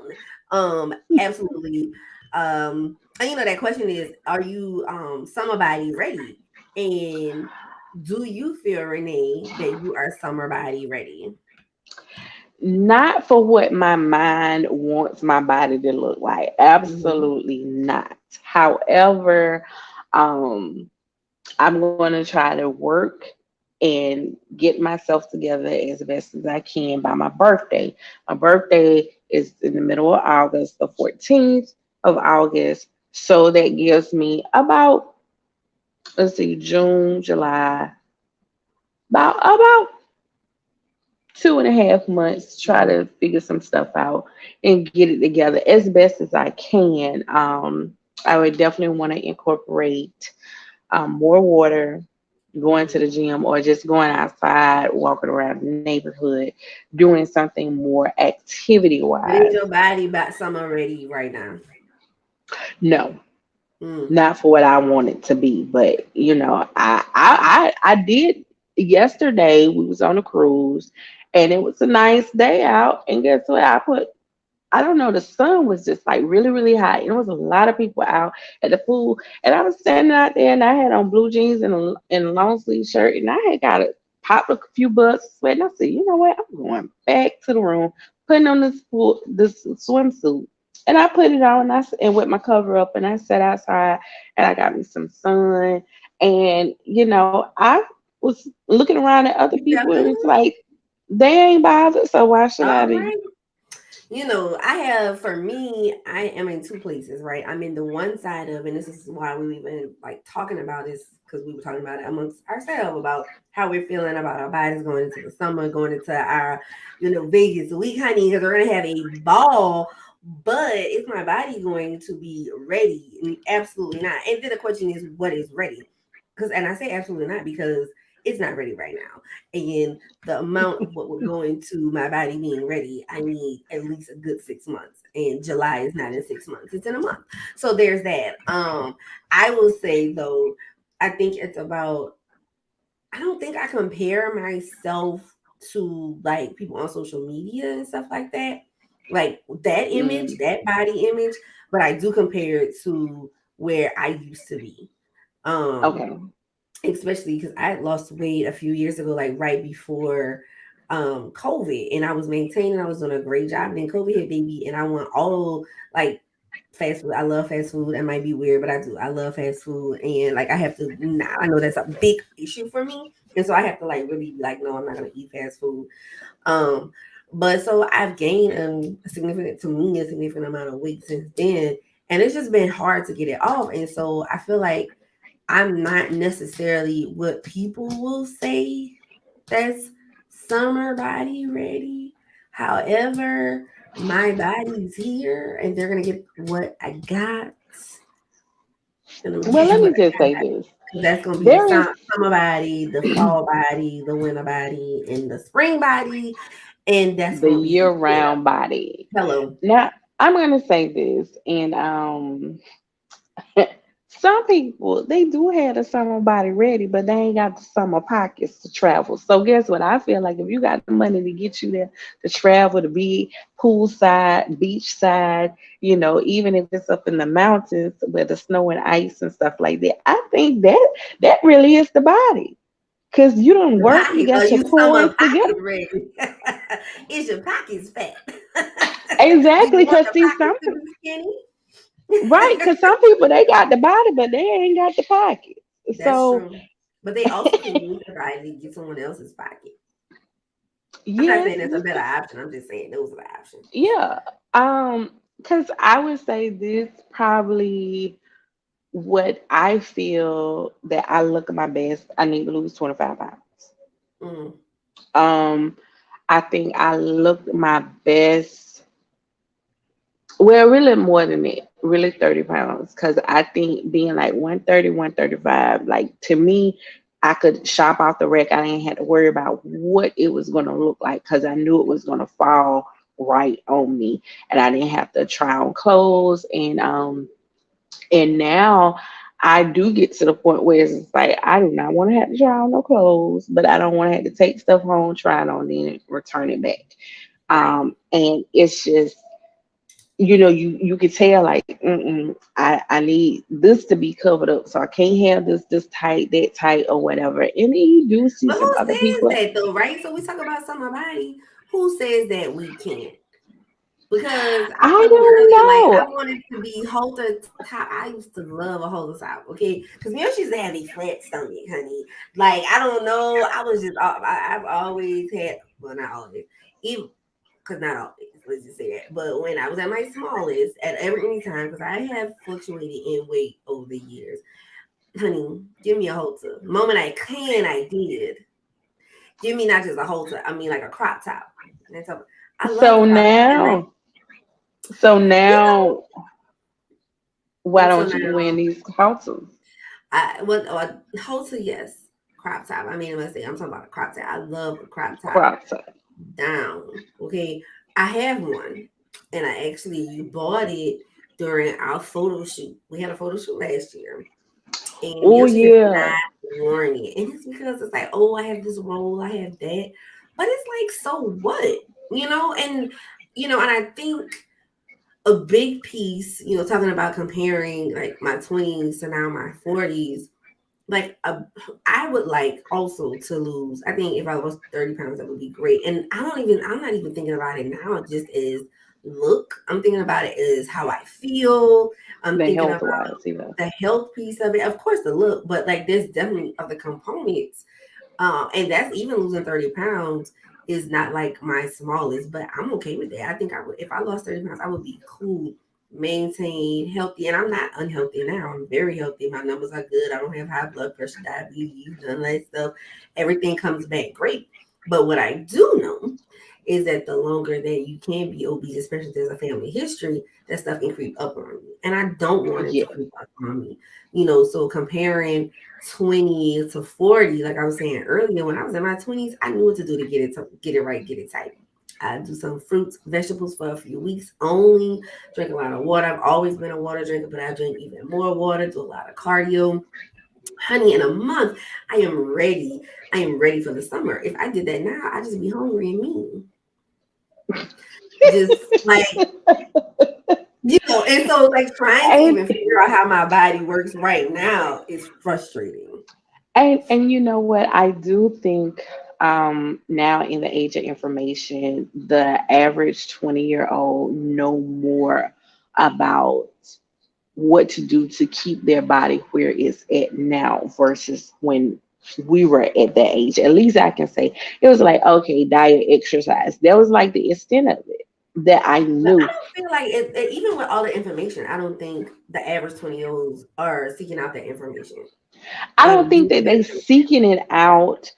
Absolutely. And that question is, are you summer body ready? And do you feel, Renee, that you are summer body ready? Not for what my mind wants my body to look like. Mhm. Absolutely not. However, um, I'm going to try to work and get myself together as best as I can by my birthday. My birthday is in the middle of August, the 14th of August. So that gives me about, let's see, June, July, about 2.5 months to try Mhm. to figure some stuff out and get it together as best as I can. I would definitely want to incorporate more water, going to Mhm. the gym, or just going outside, walking around the neighborhood, doing something more activity But is wise. your body about summer ready right now? No, Mm. not for what I want it to be. But I did yesterday. We was on a cruise, and it was a nice day out. And guess what? I don't know, the sun was just like really, really hot. And there was a lot of people out at the pool. And I was standing out there and I had on blue jeans and a long sleeve shirt. And I had got a popped a few bucks of sweat. And I said, you know what? I'm going back to the room, putting on this swimsuit. And I put it on and and with my cover up and I sat outside and I got me some sun. And, I was looking around at other You felt people and good? it's like, they ain't bothered. So why should I All be? right. I have for me, I am in two places, right? I'm in the one side of, and this is why we even like talking about this because we were talking about it amongst ourselves about how we're feeling about our bodies going into the summer, going into our, Vegas week, honey, because we're gonna have a ball. But is my body going to be ready? Absolutely not. And then the question is, what is ready? Because, and I say absolutely not because it's not ready right now. And the amount of what would go into my body being ready, I need at least a good 6 months. And July is not in 6 months, it's in a month. So there's that. I will say though, I think it's about I don't think I compare myself to like people on social media and stuff like that. Like that image, Mm, that body image, but I do compare it to where I used to be. Um, okay. Especially because I lost weight a few years ago, like right before COVID, and I was maintaining, I was doing a great job. And then COVID hit, baby, and I went all like fast food. I love fast food. It might be weird, but I do. I love fast food, and like I have to. Now I know that's a big issue for me, and so I have to like really be like, no, I'm not gonna eat fast food. Um, but so I've gained a significant, to me, a significant amount of weight since then, and it's just been hard to get it off. And so I feel like I'm not necessarily what people will say that's summer body ready. However, my body's here and they're gonna get what I got. And I'm gonna Well, get let what me I just say got. this. 'Cause that's gonna be the There is summer body, the fall body, the winter body, and the spring body. And that's the gonna be, year-round body. hello. Now, I'm gonna say this, and some people they do have the summer body ready, but they ain't got the summer pockets to travel. So guess what? I feel like if you got the money to get you there to travel, to be poolside, beachside, even if it's up in the mountains where the snow and ice and stuff like that, I think that really is the body. Cause you don't The work, you pockets, are got your you summer coins together. pockets ready? Is your pockets fat? Do you Exactly, want cause the see pockets to be skinny? right, cause some people they got the body, but they ain't got the pockets. That's So true. But they also can use their body to get someone else's pocket. I'm not yes, saying that's a better option. I'm just saying those are the options. yeah. Cause I would say this probably what I feel that I look my best. I need to lose 25 pounds. Mm, Um, I think I look my best. Well, really more than it, really 30 pounds. Because I think being like 130, 135, like to me, I could shop off the rack. I didn't have to worry about what it was going to look like because I knew it was going to fall right on me. And I didn't have to try on clothes. And now I do get to the point where it's like I do not want to have to try on no clothes, but I don't want to have to take stuff home, try it on, then return it back. right. And it's just you can tell like I need this to be covered up, so I can't have this tight, that tight, or whatever. And then you do see But some who other says people. that though, right? So we talk about summer body. Who says that we can't? Because I I told you don't earlier, like I know. wanted to be halter top. I used to love a halter top, okay? Because me, she used to have a flat stomach, honey. Like I don't know, I was just I've always had, well, not always, even because not always. Let's just say that. But when I was at my smallest, at any time, because I have fluctuated in weight over the years, honey, give me a halter. The moment I can, I did. Give me not just a halter. I mean like a crop top. And that's all. I love the So crop top, and like now, so you know. now, why So don't you be wearing now, these halters? I what halter, yes, crop top. I mean, let's say I'm talking about a crop top. I love a crop top Crop top. down. Okay, I have one, and I actually bought it during our photo shoot. We had a photo shoot last year, and Oh Yoshi has yeah, not worn it, and it's because it's like, oh, I have this role, I have that, but it's like, so what, you know? And and I think a big piece, talking about comparing like my 20s to now my 40s, like I would like also to lose. I think if I lost 30 pounds, that would be great. And I'm not even thinking about it now just as look. I'm thinking about it as how I feel. I'm the thinking health about wise, yeah. the health piece of it. Of course, the look, but like there's definitely other components, and that's even losing 30 pounds is not like my smallest, but I'm okay with that. I think I would, if I lost 30 pounds, I would be cool, maintain healthy. And I'm not unhealthy now. I'm very healthy. My numbers are good. I don't have high blood pressure, diabetes, none of that stuff. Everything comes back great. But what I do know is that the longer that you can be obese, especially if there's a family history, that stuff can creep up on you. And I don't want it to Yeah. creep up on me. So comparing 20 to 40, like I was saying earlier, when I was in my 20s, I knew what to do to get it right, get it tight. I do some fruits, vegetables for a few weeks only, drink a lot of water. I've always been a water drinker, but I drink even more water, do a lot of cardio. Honey, in a month, I am ready. I am ready for the summer. If I did that now, I'd just be hungry and mean. Just like, and so like trying to And even figure out how my body works right now is frustrating. and you know what? I do think now in the age of information, the average 20-year-old know more about what to do to keep their body where it's at now versus when we were at that age. At least I can say it was like, okay, diet, exercise. That was like the extent of it that I But I knew. don't feel like even with all the information, I don't think the average 20-year-olds are seeking out that information. I don't Do think you that they think seeking it out,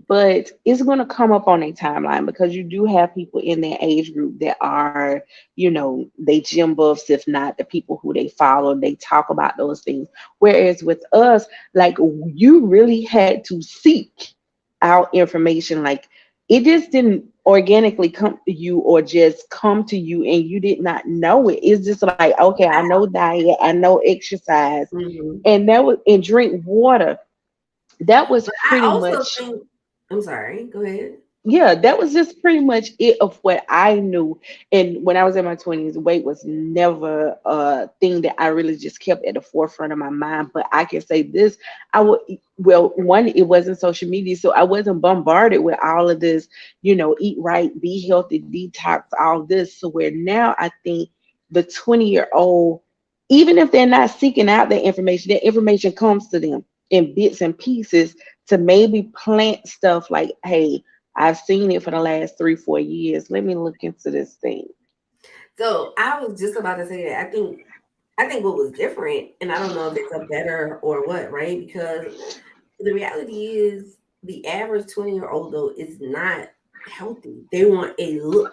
but it's going to come up on a timeline because you do have people in their age group that are, they gym buffs, if not the people who they follow, they talk about those things. Whereas with us, like you really had to seek out information. Like it just didn't organically come to you or just come to you and you did not know it. It's just like, okay, I know diet, I know exercise, Mhm. and that was and drink water. That was But I pretty also much, think, I'm sorry, go ahead. yeah, that was just pretty much it of what I knew. And when I was in my 20s, weight was never a thing that I really just kept at the forefront of my mind. But I can say this, I would, well, one, it wasn't social media, so I wasn't bombarded with all of this, eat right, be healthy, detox, all this. So where now I think the 20-year-old, even if they're not seeking out that information comes to them in bits and pieces to maybe plant stuff like, hey, I've seen it for the last 3, 4 years. Let me look into this thing. So I was just about to say that I think what was different, and I don't know if it's a better or what, right? Because the reality is the average 20-year-old though is not healthy. They want a look.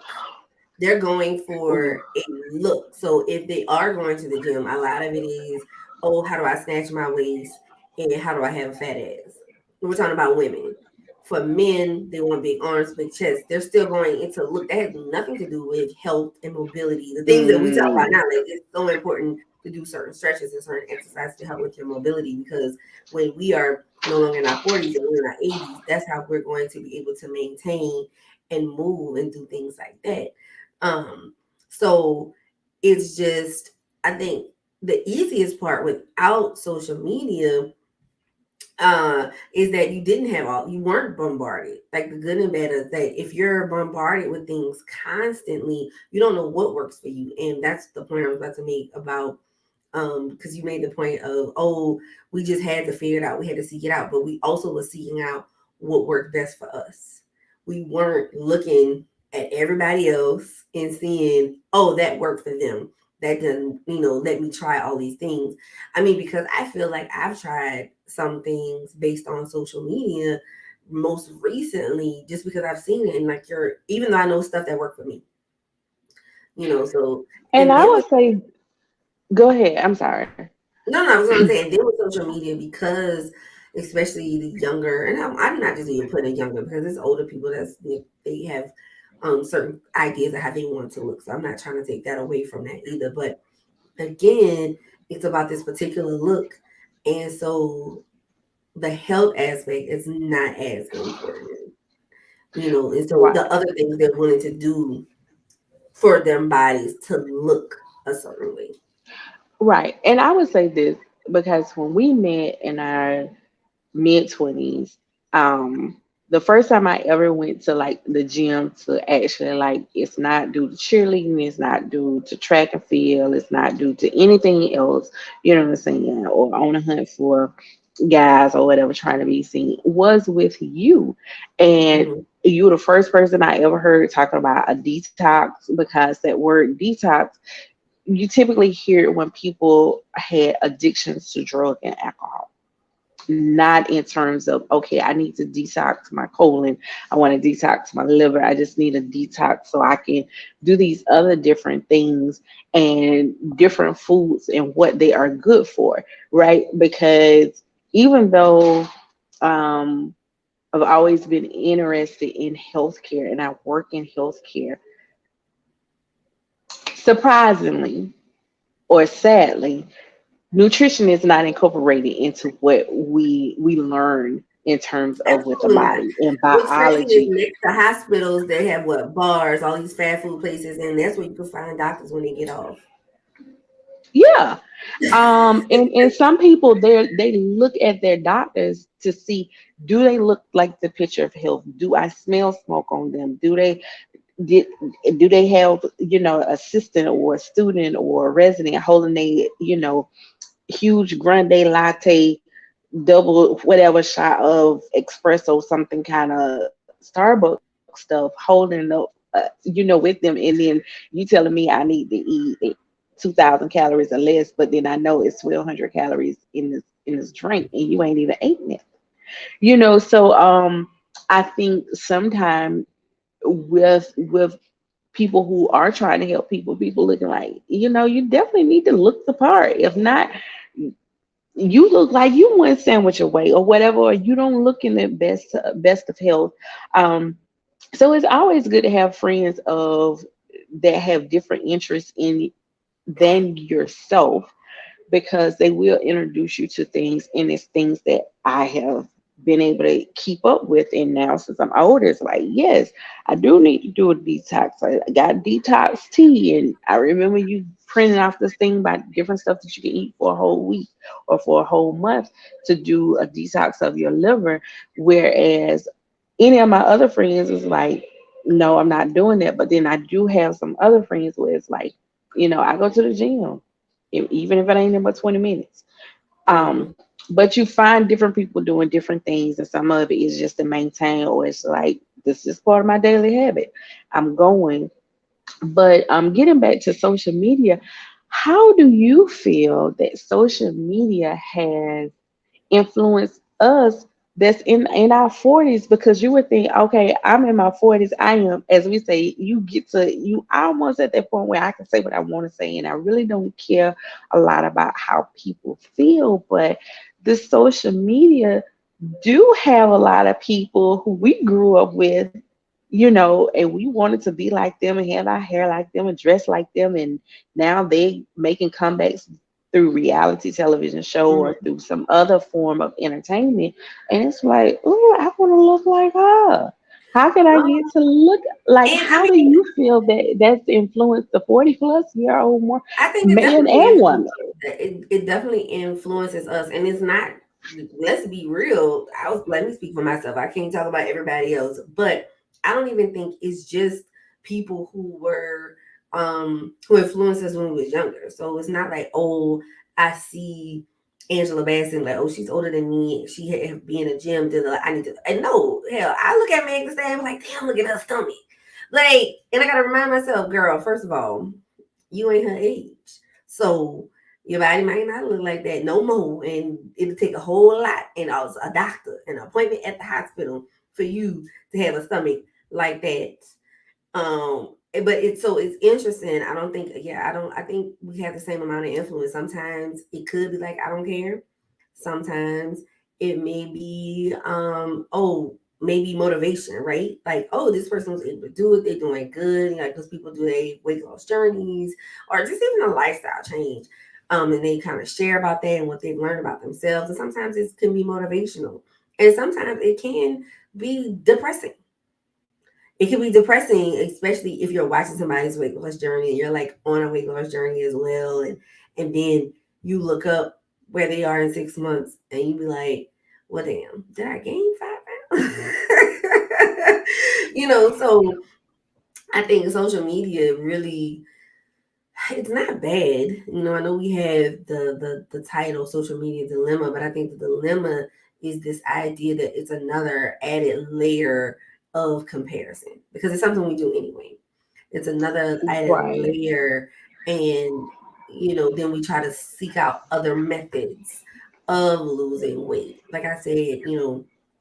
They're going Ooh. for a look. So if they are going to the gym, a lot of it is, oh, how do I snatch my waist and how do I have a fat ass? We're talking about women. For men, they want big arms, big chest. They're still going into look. That has nothing to do with health and mobility. The things that we talk about Mm, now, like it's so important to do certain stretches and certain exercise to help with your mobility because when we are no longer in our 40s and we're in our 80s, that's how we're going to be able to maintain and move and do things like that. Um, so it's just, I think the easiest part without social media is that you didn't have all, you weren't bombarded. Like the good and bad is that if you're bombarded with things constantly, you don't know what works for you. And that's the point I was about to make about because you made the point of, oh, we just had to figure it out, we had to seek it out, but we also were seeking out what worked best for us. We weren't looking at everybody else and seeing, oh, that worked for them, that doesn't, let me try all these things. I mean, because I feel like I've tried some things based on social media most recently just because I've seen it, and like, you're, even though I know stuff that worked for me, so, And and I then would say, go ahead. I'm sorry. no, I was gonna say, and then with social media, because especially the younger, and I'm not just even putting it younger because it's older people they have certain ideas of how they want to look. So I'm not trying to take that away from that either. But again, it's about this particular look, and so the health aspect is not as important, and so Right. the other things they're willing to do for their bodies to look a certain way. Right. And I would say this because when we met in our mid 20s, um, the first time I ever went to like the gym to actually like, it's not due to cheerleading, it's not due to track and field, it's not due to anything else, you know what I'm saying, or on a hunt for guys or whatever trying to be seen, was with you. And Hmm. you were the first person I ever heard talking about a detox, because that word detox, you typically hear it when people had addictions to drug and alcohol, not in terms of, okay, I need to detox my colon, I want to detox my liver, I just need a detox so I can do these other different things and different foods and what they are good for, right? Because even though um, I've always been interested in healthcare and I work in healthcare, surprisingly or sadly, nutrition is not incorporated into what we learn in terms of with the Absolutely not. body and What's crazy is biology. next to hospitals, they have what, bars, all these fast food places, and that's where you can find doctors when they get off. Yeah. And some people they look at their doctors to see, do they look like the picture of health? Do I smell smoke on them? Did, do they have, assistant or a student or a resident holding a, huge grande latte, double whatever shot of espresso, something kind of Starbucks stuff, holding it up, with them, and then you telling me I need to eat 2,000 calories or less, but then I know it's 1,200 calories in this drink, and you ain't even eating it. So I think sometimes with people who are trying to help people looking like, you definitely need to look the part. If not, you look like you one sandwich away or whatever, or you don't look in the best of health. So it's always good to have friends of that have different interests in than yourself, because they will introduce you to things, and it's things that I have been able to keep up with. And now since I'm older, it's like, yes, I do need to do a detox. I got detox tea, and I remember you printing off this thing about different stuff that you can eat for a whole week or for a whole month to do a detox of your liver. Whereas any of my other friends is like, no, I'm not doing that. But then I do have some other friends where it's like, I go to the gym, even if it ain't in but 20 minutes. Hmm. But you find different people doing different things, and some of it is just to maintain, or it's like, this is part of my daily habit. I'm going. But getting back to social media, how do you feel that social media has influence us that's in our 40s? Because you would think, okay, I'm in my 40s, I am, as we say, you almost at that point where I can say what I want to say, and I really don't care a lot about how people feel. But the social media do have a lot of people who we grew up with, and we wanted to be like them and have our hair like them and dress like them, and now they making comebacks through reality television show or Hmm. through some other form of entertainment, and it's like, oh, I want to look like her. How can I get to look like? And I How do mean, you feel that that's influenced the 40 plus year old more I think it man definitely and woman? influences. It definitely influences us, and it's not. let's be real. Let me speak for myself. I can't talk about everybody else, but I don't even think it's just people who were who influenced us when we was younger. So it's not like, oh, I see Angela Bassett, like, oh, she's older than me. She had be in a gym. I need to. And no, hell, I look at Meg Thee Stallion, I'm like, damn, look at her stomach. Like, and I gotta remind myself, girl, first of all, you ain't her age. So your body might not look like that no more. And it'll take a whole lot and also a doctor, an appointment at the hospital for you to have a stomach like that. But it's interesting. I don't think, yeah, I think we have the same amount of influence. Sometimes it could be like, I don't care. Sometimes it may be oh, maybe motivation, right? Like, oh, this person was able to do it, they're doing good. Like those people do their weight loss journeys or just even a lifestyle change. And they kind of share about that and what they've learned about themselves. And sometimes it can be motivational. And sometimes it can be depressing. It can be depressing, especially if you're watching somebody's weight loss journey and you're like on a weight loss journey as well. And then you look up where they are in 6 months and you be like, well, damn, did I gain 5 pounds? So I think social media really, it's not bad. I know we have the title social media dilemma, but I think the dilemma is this idea that it's another added layer of comparison because it's something we do anyway. It's another added Right. layer, and then we try to seek out other methods of losing weight. Like I said,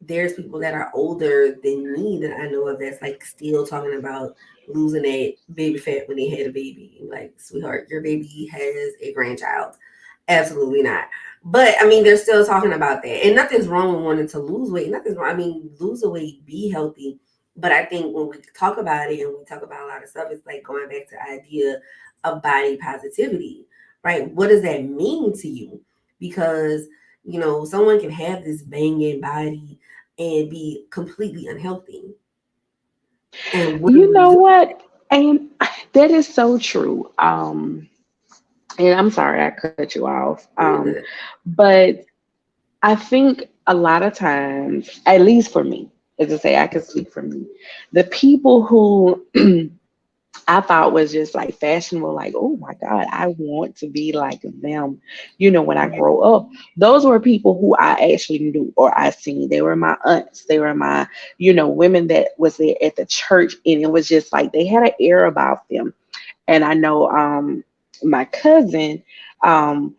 there's people that are older than me that I know of that's like still talking about losing that baby fat when they had a baby. Like, sweetheart, your baby has a grandchild. Absolutely not. But I mean, they're still talking about that. And nothing's wrong with wanting to lose weight. Nothing's wrong. I mean, lose the weight, be healthy. But I think when we talk about it and we talk about a lot of stuff, it's like going back to the idea of body positivity, right? What does that mean to you? Because, someone can have this banging body and be completely unhealthy. And what do You we know do? what? And that is so true. And I'm sorry I cut you off. You're good. But I think a lot of times, at least for me, as I say, I can speak for me, the people who I thought was just like fashionable, like, oh my God, I want to be like them, when I Mhm, grow up. Those were people who I actually knew or I seen. They were my aunts, they were my, women that was there at the church. And it was just like they had an air about them. And I know my cousin, um,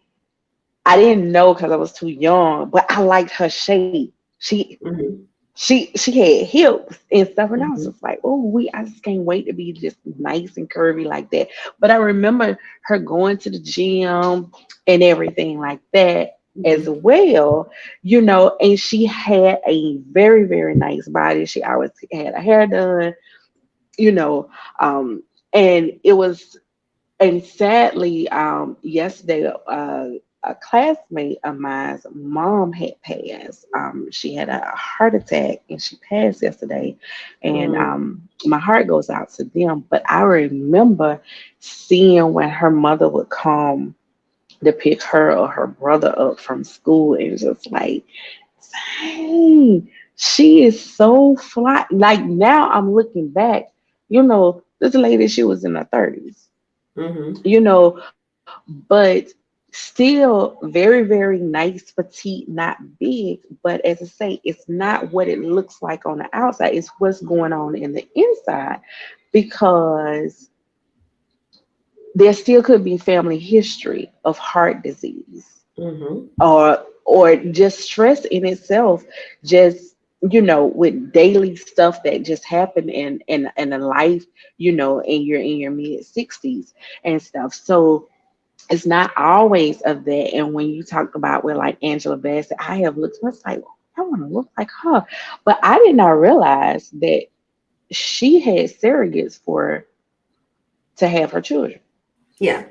I didn't know because I was too young, but I liked her shape. She mhm, she had hips and stuff, and I was mhm, just like, oh, I just can't wait to be just nice and curvy like that. But I remember her going to the gym and everything like that as mhm, well, and she had a very, very nice body. She always had her hair done, you know, um, and it was and sadly, yesterday, a classmate of mine's mom had passed. She had a heart attack and she passed yesterday. And mhm, my heart goes out to them. But I remember seeing when her mother would come to pick her or her brother up from school and just like, dang, she is so fly. Like now I'm looking back, this lady, she was in her 30s, mhm, you know, but still very, very nice, petite, not big. But as I say, it's not what it looks like on the outside, it's what's going on in the inside because there still could be family history of heart disease mhm, or just stress in itself, just with daily stuff that just happened in a life, in your mid 60s and stuff. So it's not always of that. And when you talk about with like Angela Bassett, I have looked, I was like, I want to look like her. But I did not realize that she had surrogates for to have her children. yeah,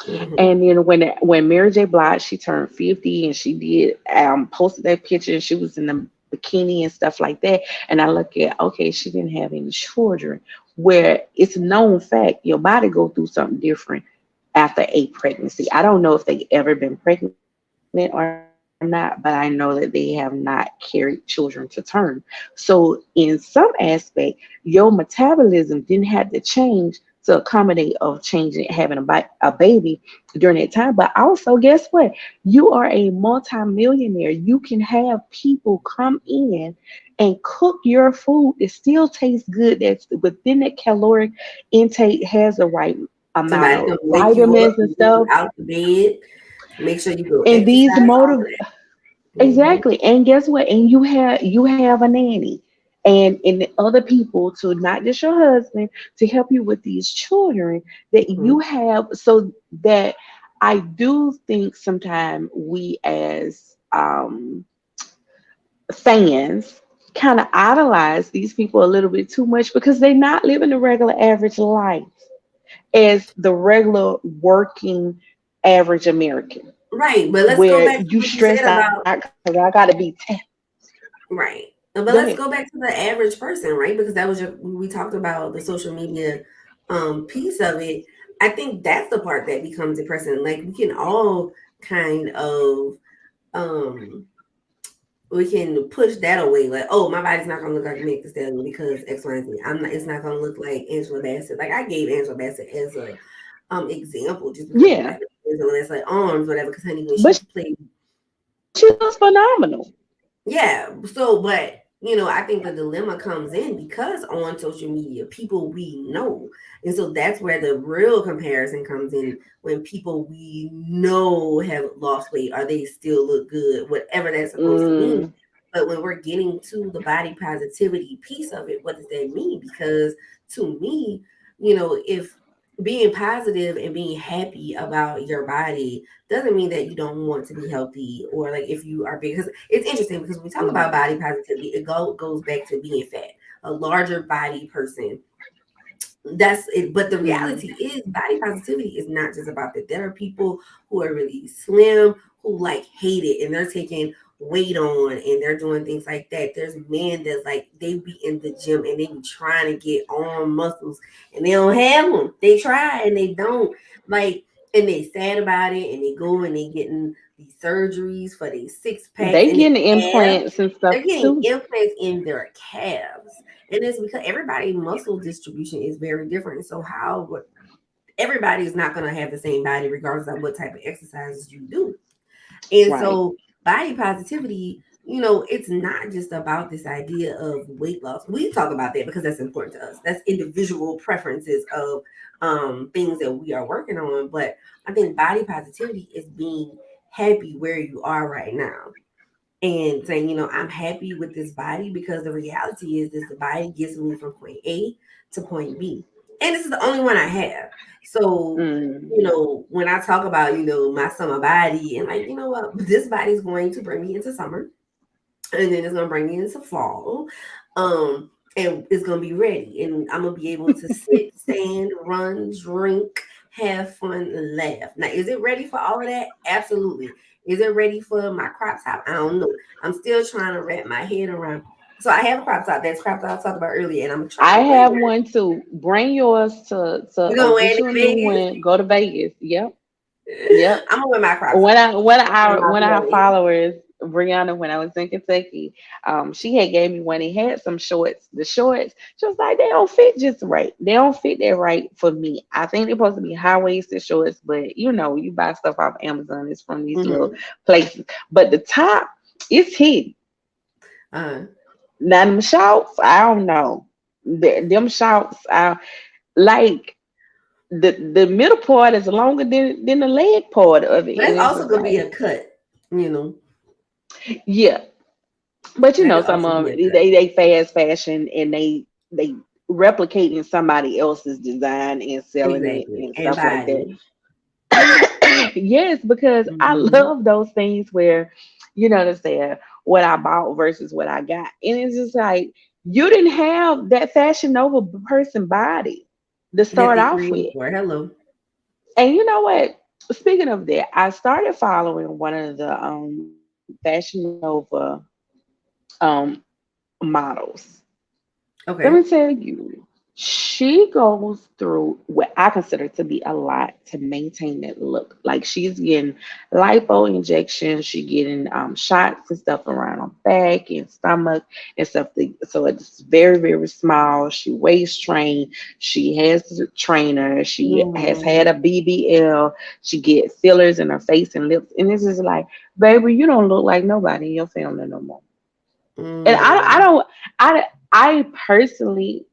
mhm, And then when Mary J. Blige she turned 50 and she did posted that picture and she was in the bikini and stuff like that. And I look at, okay, she didn't have any children. Where it's a known fact your body go through something different after a pregnancy. I don't know if they ever been pregnant or not, not, but I know that they have not carried children to term. So, in some aspect, your metabolism didn't have to change to accommodate of changing having a baby during that time. But also, guess what? You are a multimillionaire. You can have people come in and cook your food. It still tastes good. That's within that caloric intake has the right amount Somebody of can wake you up vitamins and and get you stuff. out the bed. Make sure you go And these exercise, all of motive that. Hmm. Exactly. And guess what? And you have a nanny and other people to not just your husband to help you with these children that Hmm. you have so that I do think sometimes we as fans kind of idolize these people a little bit too much because they're not living the regular average life as the regular working average American Right, but let's go where back to you what you said stress out about. because I gotta be Right. But go let's ahead. go back to the average person, right? Because that was we talked about the social media piece of it. I think that's the part that becomes depressing. Like we can all kind of um we can push that away, like, oh, my body's not gonna look like Meg Thee Stallion because X, Y, and Z. I'm not. It's not gonna look like Angela Bassett. Like I gave Angela Bassett as a example just because when I Yeah, hear Angela, it's like arms, whatever. Because honey, when but she she looks played. phenomenal. Yeah. So, but I think the dilemma comes in because on social media, people we know, and so that's where the real comparison comes in. When people we know have lost weight, or they still look good, whatever that's supposed to mean. Mm, But when we're getting to the body positivity piece of it, what does that mean? Because to me, if being positive and being happy about your body doesn't mean that you don't want to be healthy, or like if you are, because it's interesting because when we talk about mm, body positivity, it goes back to being fat. A larger body person, that's it. But the mm. reality is body positivity is not just about that. There are people who are really slim who like hate it and they're taking weight on and they're doing things like that. There's men that's like they be in the gym and they be trying to get arm muscles and they don't have them. They try and they don't, like, and they sad about it and they go and they getting these surgeries for these six packs They and they getting calves. implants and stuff They're getting too. implants in their calves, and it's because everybody muscle distribution is very different. So how everybody is not going to have the same body regardless of what type of exercises you do. And Right. so body positivity, it's not just about this idea of weight loss. We talk about that because that's important to us. That's individual preferences of things that we are working on. But I think body positivity is being happy where you are right now and saying, I'm happy with this body because the reality is this the body gets me from point A to point B. And this is the only one I have. So, Mm. when I talk about, my summer body and like, what, this body is going to bring me into summer and then it's gonna bring me into fall. And it's gonna be ready, and I'm gonna be able to sit, stand, run, drink, have fun, and laugh. Now, is it ready for all of that? Absolutely. Is it ready for my crop top? I don't know. I'm still trying to wrap my head around. So I have a crop top. That's crop top I talked about earlier, and I'm trying I to wear have it. one too. Bring yours to You or gonna wear get it you a in new Vegas? one. Go to Vegas. Yep. Yep. I'm gonna wear my crop One top. of one of And our my one of our belly. followers, Brianna, when I was in Kentucky, she had gave me one. He had some shorts. The shorts, she was like, they don't fit just right. They don't fit that right for me. I think they're supposed to be high waisted shorts, but you buy stuff off Amazon. It's from these little Mm-hmm. places. But the top, it's hidden. Uh, Now them shorts, I don't know. Them shorts, I like the middle part is longer than the leg part of it, and that's it's also just gonna be like, a cut. You know, yeah. But that could some also of be 'em, a cut. they fast fashion and they replicating somebody else's design and selling it Exactly. and And stuff like that. body. Yes, because I Mhm. love those things where they say what I bought versus what I got, and it's just like you didn't have that fashion over person body to That start they off created with. for. Hello. And you know what? Speaking of that, I started following one of the Fashion Nova um models. Let me Okay. tell you. She goes through what I consider to be a lot to maintain that look. Like she's getting lipo injections, she getting shots and stuff around her back and stomach and stuff. So it's very, very small. She waist trained. She has a trainer. She has Mm-hmm. had a BBL. She get fillers in her face and lips. And it's just like, baby, you don't look like nobody in your family no more. And I Mm. don't, I personally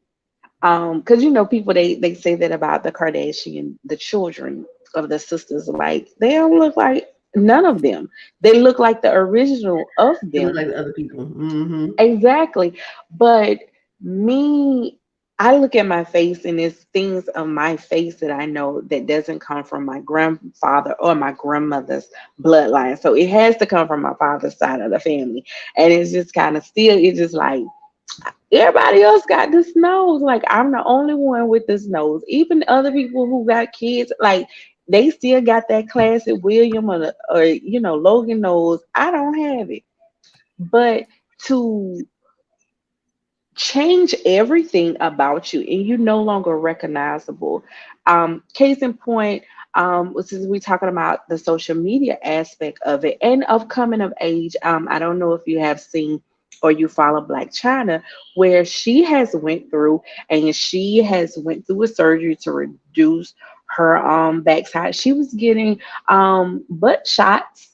because you know people they say that about the Kardashian, the children of the sisters, like they don't look like none of them. They look like the original of They look them. like the other people. Mm-hmm. Exactly. But me, I look at my face and there's things on my face that I know that doesn't come from my grandfather or my grandmother's bloodline. So it has to come from my father's side of the family. And it's just kind of still, it's just like everybody else got this nose. Like I'm the only one with this nose. Even other people who got kids, like they still got that classic William or Logan nose. I don't have it. But to change everything about you and you're no longer recognizable. Case in point, since we're talking about the social media aspect of it and of coming of age, I don't know if you have seen or you follow Black China, where she has went through and she has went through a surgery to reduce her backside. She was getting butt shots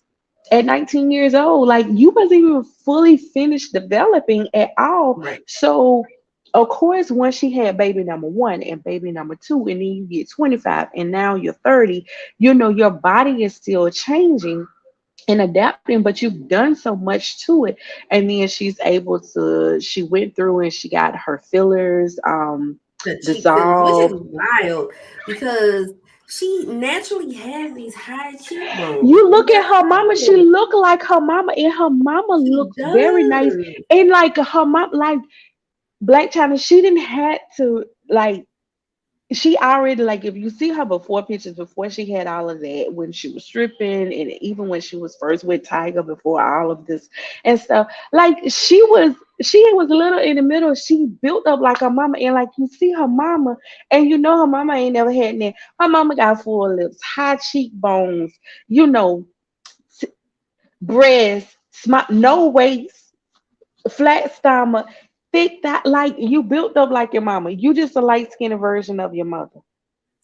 at 19 years old. Like you wasn't even fully finished developing at all. Right. So of course, once she had baby number one and baby number two, and then you get 25 and now you're 30, your body is still changing and adapting, but you've done so much to it. And then she went through and she got her fillers The cheek fillers, which is dissolved. wild because she naturally has these high cheekbones. You It look at her doesn't mama, she matter. look like her mama, and her mama She looks very nice. does. And like her mom, like Black China, she didn't had to like she already like if you see her before pictures before she had all of that when she was stripping and even when she was first with Tiger before all of this and stuff, like she was a little in the middle. She built up like her mama, and like you see her mama, and her mama ain't never had that. Her mama got full lips, high cheekbones, you know breasts, no waist, flat stomach, thick that like you built up like your mama. You just a light skinned version of your mother.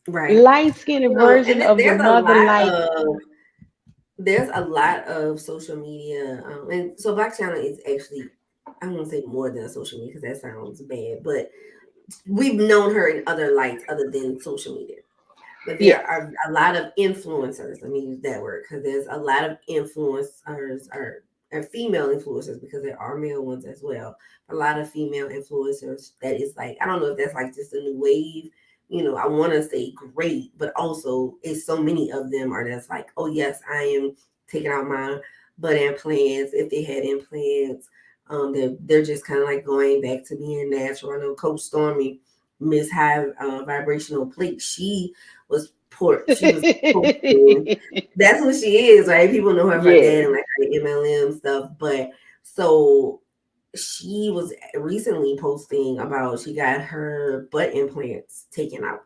Right. Light skinned And version of your there's a mother, lot like of social media, and so Black China is actually, I don't want to say more than a social media because that sounds bad, but we've known her in other lights other than social media. But there yes, are a lot of influencers. Let me use that word because there's a lot of influencers or female influencers because there are male ones as well. A lot of female influencers that is like I don't know if that's like just a new wave. I want to say great, but also it's so many of them are just like, oh yes, I am taking out my butt implants if they had implants. They're just kind of like going back to being natural. I know Coach Stormy, Miss High Vibrational Plate, she was posting. That's what she is, right? People know her for that yes. and like her MLM stuff. But so she was recently posting about she got her butt implants taken out.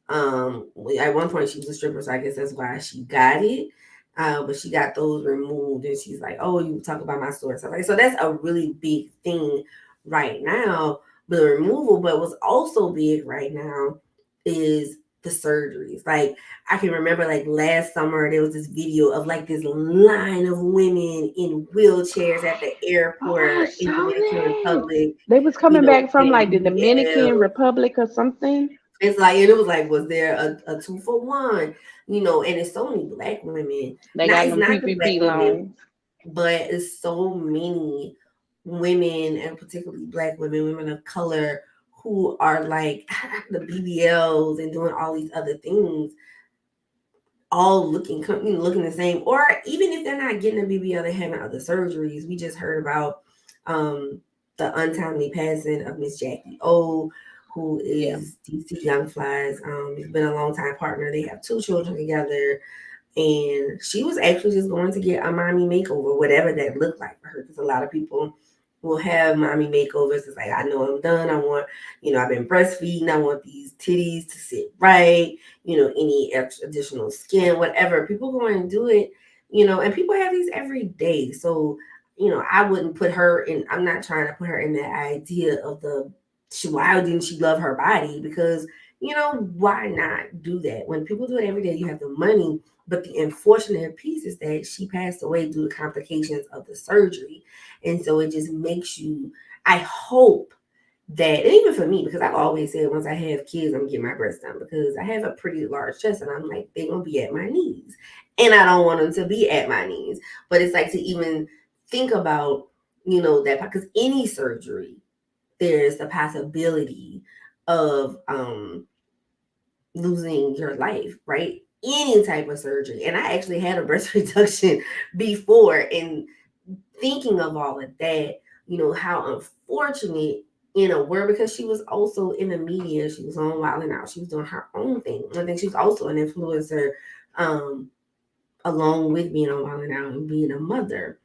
At one point she was a stripper, so I guess that's why she got it. But she got those removed, and she's like, "Oh, you talk about my story." So that's a really big thing right now, the removal. But what's also big right now is the surgeries. Like I can remember, like last summer, there was this video of like this line of women in wheelchairs at the Oh, I airport in saw Dominican that. Republic. They was coming back from Had like the Dominican BBL. Republic or something. It's like, and it was like, was there a 2 for 1? And it's so many black women. They Not got it's them not just black PPP women, loans. but it's so many women, and particularly black women, women of color, who are like the BBLs and doing all these other things, all looking the same, or even if they're not getting a BBL, they're having other surgeries. We just heard about um, the untimely passing of Miss Jackie O, who Yeah. is DC Young Fly's. It's been a long time partner. They have 2 children together, and she was actually just going to get a mommy makeover, whatever that looked like for her, because a lot of people will have mommy makeovers. It's like, I know I'm done. I want, I've been breastfeeding. I want these titties to sit right. Any extra additional skin, whatever. People go and do it. And people have these every day. So, I wouldn't put her in. I'm not trying to put her in that idea of why didn't she love her body? Because why not do that? When people do it every day, you have the money. But the unfortunate piece is that she passed away due to complications of the surgery. And so it just makes you, I hope that, and even for me, because I've always said once I have kids, I'm gonna get my breasts done because I have a pretty large chest and I'm like, they're gonna be at my knees. And I don't want them to be at my knees. But it's like to even think about, that because any surgery, there's the possibility of losing your life, right? Any type of surgery. And I actually had a breast reduction before, and thinking of all of that, how unfortunate in a word, because she was also in the media. She was on Wild and Out. She was doing her own thing. I think she was also an influencer, um, along with being on Wild and Out and being a mother.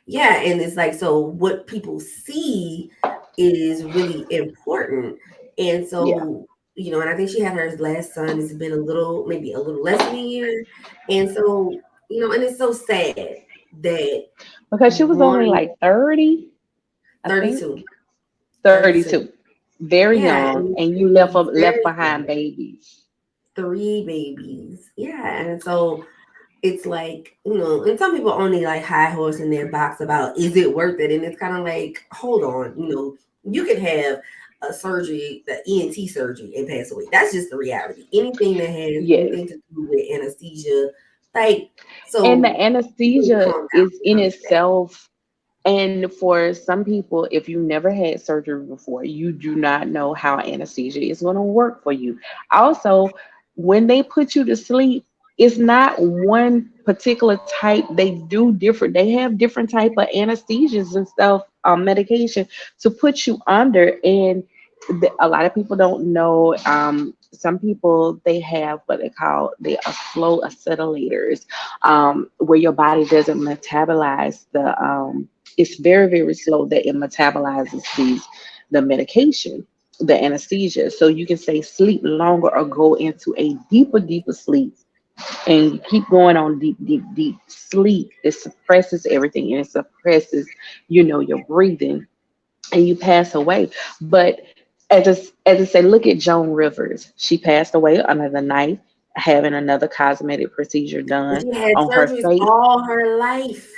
Yeah, and it's like, so what people see is really important. And Yeah, so, and I think she had her last son. It's been maybe a little less than a year. And so, and it's so sad that because she was only one like 30, I think. 32, 32. 32. Very Yeah, young, and and you it's left very behind sad. babies. 3 babies. Yeah, and so it's like, and some people only like high horse in their box about is it worth it? And it's kind of like, hold on, you could have a surgery, the ENT surgery, and pass away. That's just the reality. Anything that has Yes. anything to do with anesthesia, like, And the so people need to anesthesia calm down is when it in comes to that. itself. And for some people, if you never had surgery before, you do not know how anesthesia is going to work for you. Also, when they put you to sleep, it's not one particular type. They do different. They have different type of anesthesias and stuff, medication to put you under. And a lot of people don't know. Some people they have what they call they are slow acetylators, where your body doesn't metabolize the. It's very very slow that it metabolizes the medication, the anesthesia, so you can say sleep longer or go into a deeper sleep, and you keep going on deep sleep. It suppresses everything, and it suppresses your breathing, and you pass away. But as I say, look at Joan Rivers. She passed away under the knife, having another cosmetic procedure And done she had on her surgeries face. all her life.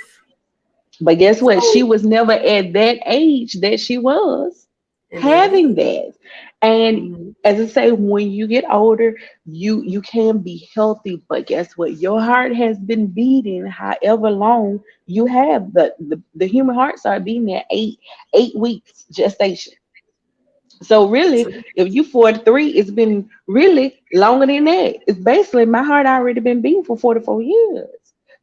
But guess what? She So, was never at that age that she was and then it having hit. that. And Mhm. as I say, when you get older, you can be healthy, but guess what? Your heart has been beating however long you have. The human heart started beating at eight weeks gestation. So really, So, if you 43, it's been really longer than that. It's basically my heart already been beating for 44 years.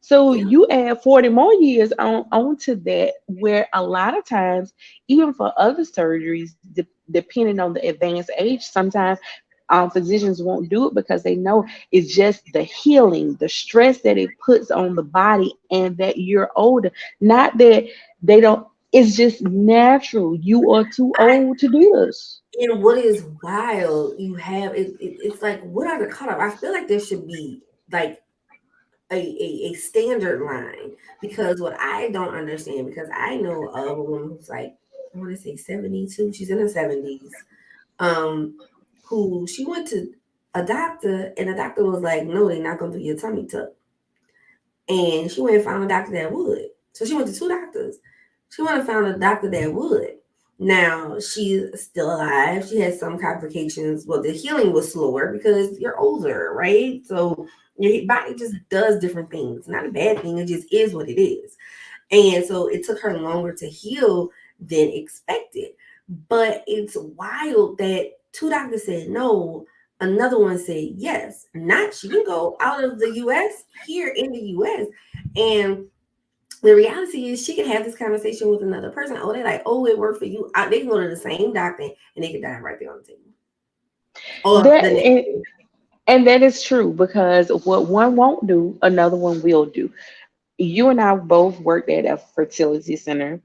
So yeah. you add 40 more years onto that, where a lot of times, even for other surgeries, depending on the advanced age, sometimes physicians won't do it because they know it's just the healing, the stress that it puts on the body, and that you're older. Not that they don't, it's just natural. You are too old to do this. And what is wild, you have it's like, what are the cutoff? I feel like there should be like a standard line, because what I don't understand, because I know of a woman who's like, I want to say 72, she's in her 70s, um, who she went to a doctor and the doctor was like, no, they're not gonna do your tummy tuck. And she went and found a doctor that would. So she went to two doctors. She went and found a doctor that would. Now she's still alive. She has some complications. Well, the healing was slower because you're older, right? So your body just does different things. Not a bad thing. It just is what it is. And so it took her longer to heal than expected. But it's wild that two doctors said no, another one said yes. Not, she can go out of the US, here in the US. And the reality is she can have this conversation with another person. Oh, they're like, oh, it worked for you. They can go to the same doctor and they can die right there on the table. Or That the next and, day. and that is true, because what one won't do, another one will do. You and I both worked at a fertility center,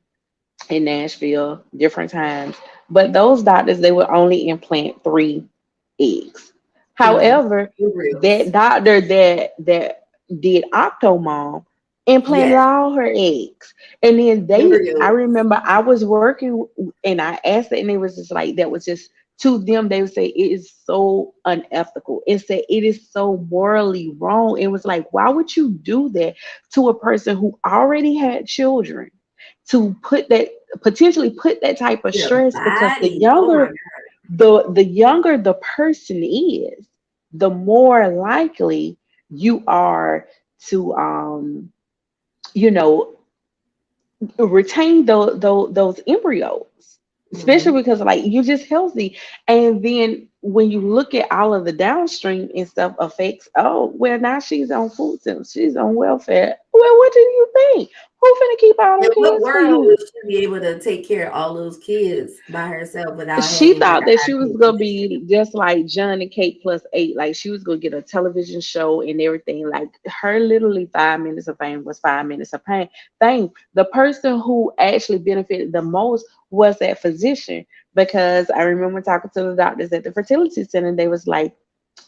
in Nashville, different times. But those doctors, they would only implant 3 eggs. However, that Embryos. doctor that did Octomom implanted Yes, all her eggs. And then I embryos. remember I was working and I asked it, and it was just like, that was just, to them, they would say it is so unethical. It said it is so morally wrong. It was like, why would you do that to a person who already had children? To put that, potentially put that type of Their stress, because bodies. Oh my God. the younger the person is, the more likely you are to you know retain those embryos, especially Hmm. because like you're just healthy. And then when you look at all of the downstream and stuff affects, oh well, now she's on food stamps, she's on welfare. Well, what do you think? Who finna keep all In them what kids for world will you? she be able to take care of all those kids by herself without She having like thought a that she high was paid gonna position? be just like John and Kate plus eight. Like she was gonna get a television show and everything. Like her literally 5 minutes of fame was 5 minutes of pain. Fame. The person who actually benefited the most was that physician, because I remember talking to the doctors at the fertility center. They was like,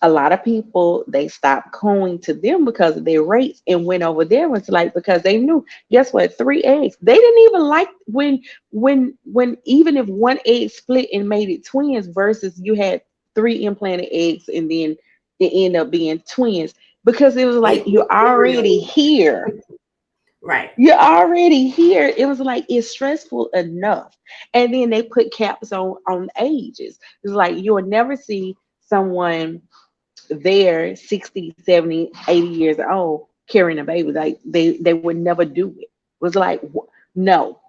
a lot of people, they stopped going to them because of their rates and went over there. Was like, because they knew, guess what, 3 eggs, they didn't even like when even if one egg split and made it twins versus you had 3 implanted eggs and then it ended up being twins, because it was like, Eight you're already embryos. here. Right. You're already here. It was like, it's stressful enough. And then they put caps on ages. It's like you'll never see someone they're 60, 70, 80 years old carrying a baby. Like they would never do it. It was like, no,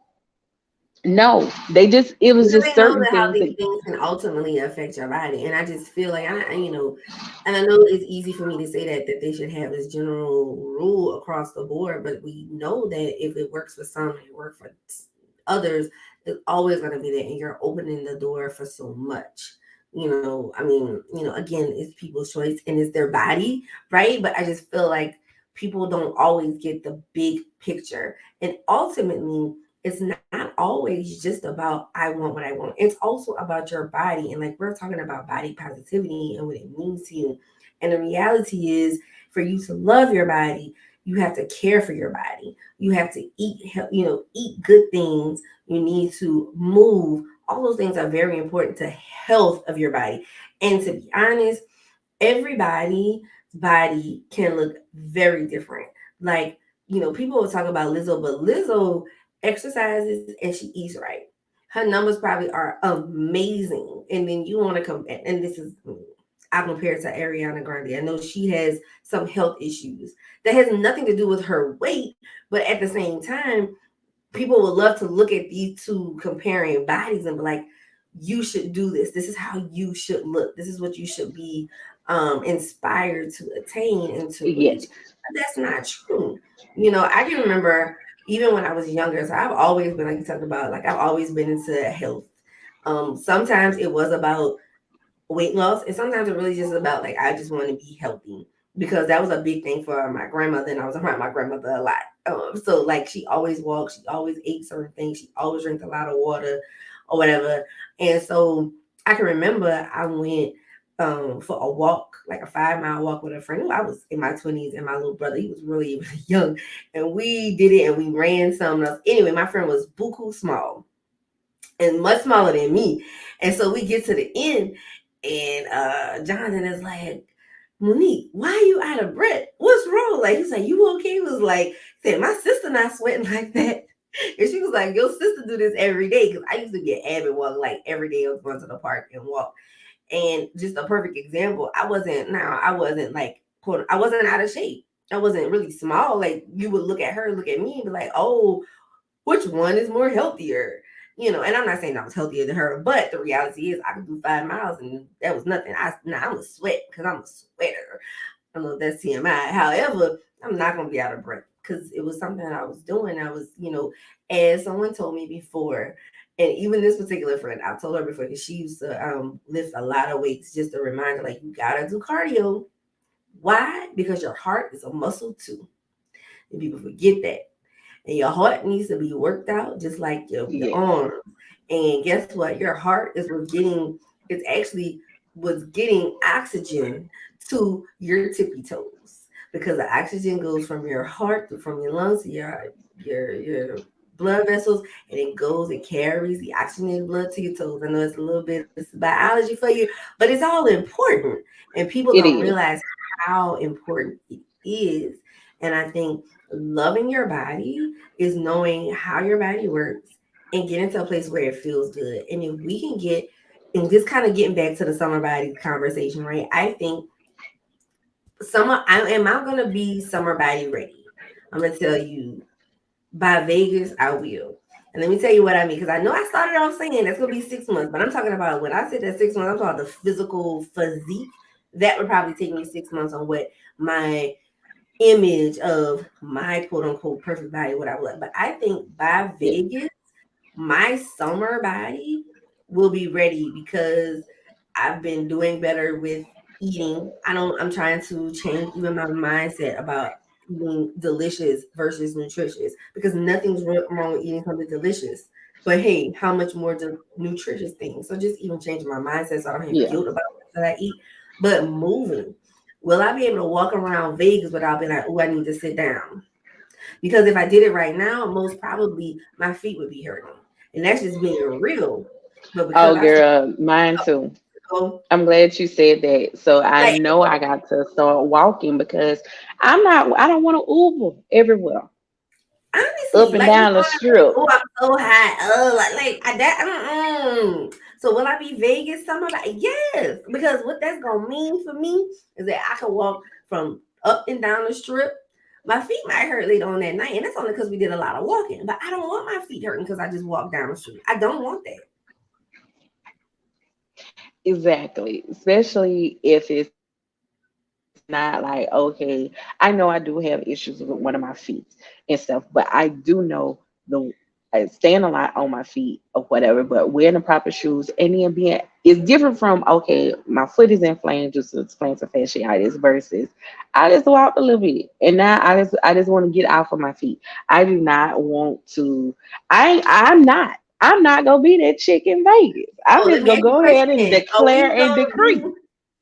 no. They just, it was Because just they know certain that how things these that, things can ultimately affect your body. And I just feel like and I know it's easy for me to say that they should have this general rule across the board, but we know that if it works for some and it works for others, it's always going to be there, and you're opening the door for so much. I mean, again, it's people's choice and it's their body, right? But I just feel like people don't always get the big picture, and ultimately it's not always just about I want what I want. It's also about your body. And like we're talking about body positivity and what it means to you. And the reality is for you to love your body, you have to care for your body. You have to eat good things. You need to move. All those things are very important to health of your body. And to be honest, everybody's body can look very different. Like, people will talk about Lizzo, but Lizzo exercises and she eats right. Her numbers probably are amazing. And then you want to come, and this is, I compare it to Ariana Grande. I know she has some health issues that has nothing to do with her weight, but at the same time, people would love to look at these two comparing bodies and be like, you should do this. This is how you should look. This is what you should be inspired to attain and to reach. yes. But that's not true. I can remember even when I was younger. So I've always been, like you talked about, like I've always been into health. Sometimes it was about weight loss, and sometimes it really just about like I just want to be healthy because that was a big thing for my grandmother, and I was around my grandmother a lot. So like she always walked, she always ate certain things, she always drank a lot of water or whatever. And so I can remember I went for a walk, like a 5 mile walk with a friend. I was in my 20s, and my little brother, he was really, really young, and we did it and we ran something else. Anyway, my friend was buku small and much smaller than me. And so we get to the end, and Jonathan is like, Monique, why are you out of breath? What's wrong? Like, he's like, you okay? He was like, said, my sister not sweating like that. And she was like, your sister do this every day. Because I used to get avid walk like every day. I was going to the park and walk. And just a perfect example, I wasn't like, quote, I wasn't out of shape. I wasn't really small. Like, you would look at her, look at me, and be like, oh, which one is more healthier? And I'm not saying I was healthier than her, but the reality is I could do 5 miles and that was nothing. I'm a sweat because I'm a sweater. I don't know if that's TMI. However, I'm not gonna be out of breath because it was something that I was doing. I was, as someone told me before, and even this particular friend, I told her before because she used to lift a lot of weights. Just a reminder, like you gotta do cardio. Why? Because your heart is a muscle too, and people forget that. and your heart needs to be worked out just like your Yes. arms. And guess what? Your heart is was getting it's actually was getting oxygen to your tippy toes because the oxygen goes from your heart from your lungs to your blood vessels, and it goes, it carries the oxygenated blood to your toes. I know it's a little bit of biology for you, but it's all important. And people It don't is. realize how important it is. And I think loving your body is knowing how your body works and getting to a place where it feels good. And if we can get, and just kind of getting back to the summer body conversation, right? I think am I gonna be summer body ready? I'm gonna tell you by Vegas, I will. And let me tell you what I mean, because I know I started off saying that's gonna be 6 months, but I'm talking about when I said that 6 months, I'm talking about the physical physique. That would probably take me 6 months on what my image of my quote unquote perfect body, what I would like. But I think by Yes. Vegas, my summer body will be ready because I've been doing better with eating. I'm trying to change even my mindset about eating delicious versus nutritious because nothing's wrong with eating something delicious. But hey, how much more nutritious things? So just even changing my mindset so I don't have Yeah. guilt about what I eat. But moving, will I be able to walk around Vegas without being like, oh, I need to sit down? Because if I did it right now, most probably my feet would be hurting. And that's just being real. But because Oh, I started girl, mine too. to go, I'm glad you said that. So I like, know I got to start walking because I don't want to Uber everywhere, up honestly, and like we down the going to say, strip. oh, I'm so high. Oh, that. So will I be Vegas summer? Like, yes, because what that's gonna mean for me is that I can walk from up and down the strip. My feet might hurt later on that night, and that's only because we did a lot of walking. But I don't want my feet hurting because I just walked down the street. I don't want that. Exactly. Especially if it's not like, okay, I know I do have issues with one of my feet and stuff, but I do know staying a lot on my feet or whatever, but wearing the proper shoes and then being is different from, okay, my foot is inflamed due to plantar fasciitis versus I just walked a little bit and now I just want to get off of my feet. I do not want to I'm not gonna be that chick in Vegas. I'm So let just me gonna ask you go a ahead and question. Are declare we and gonna decree. be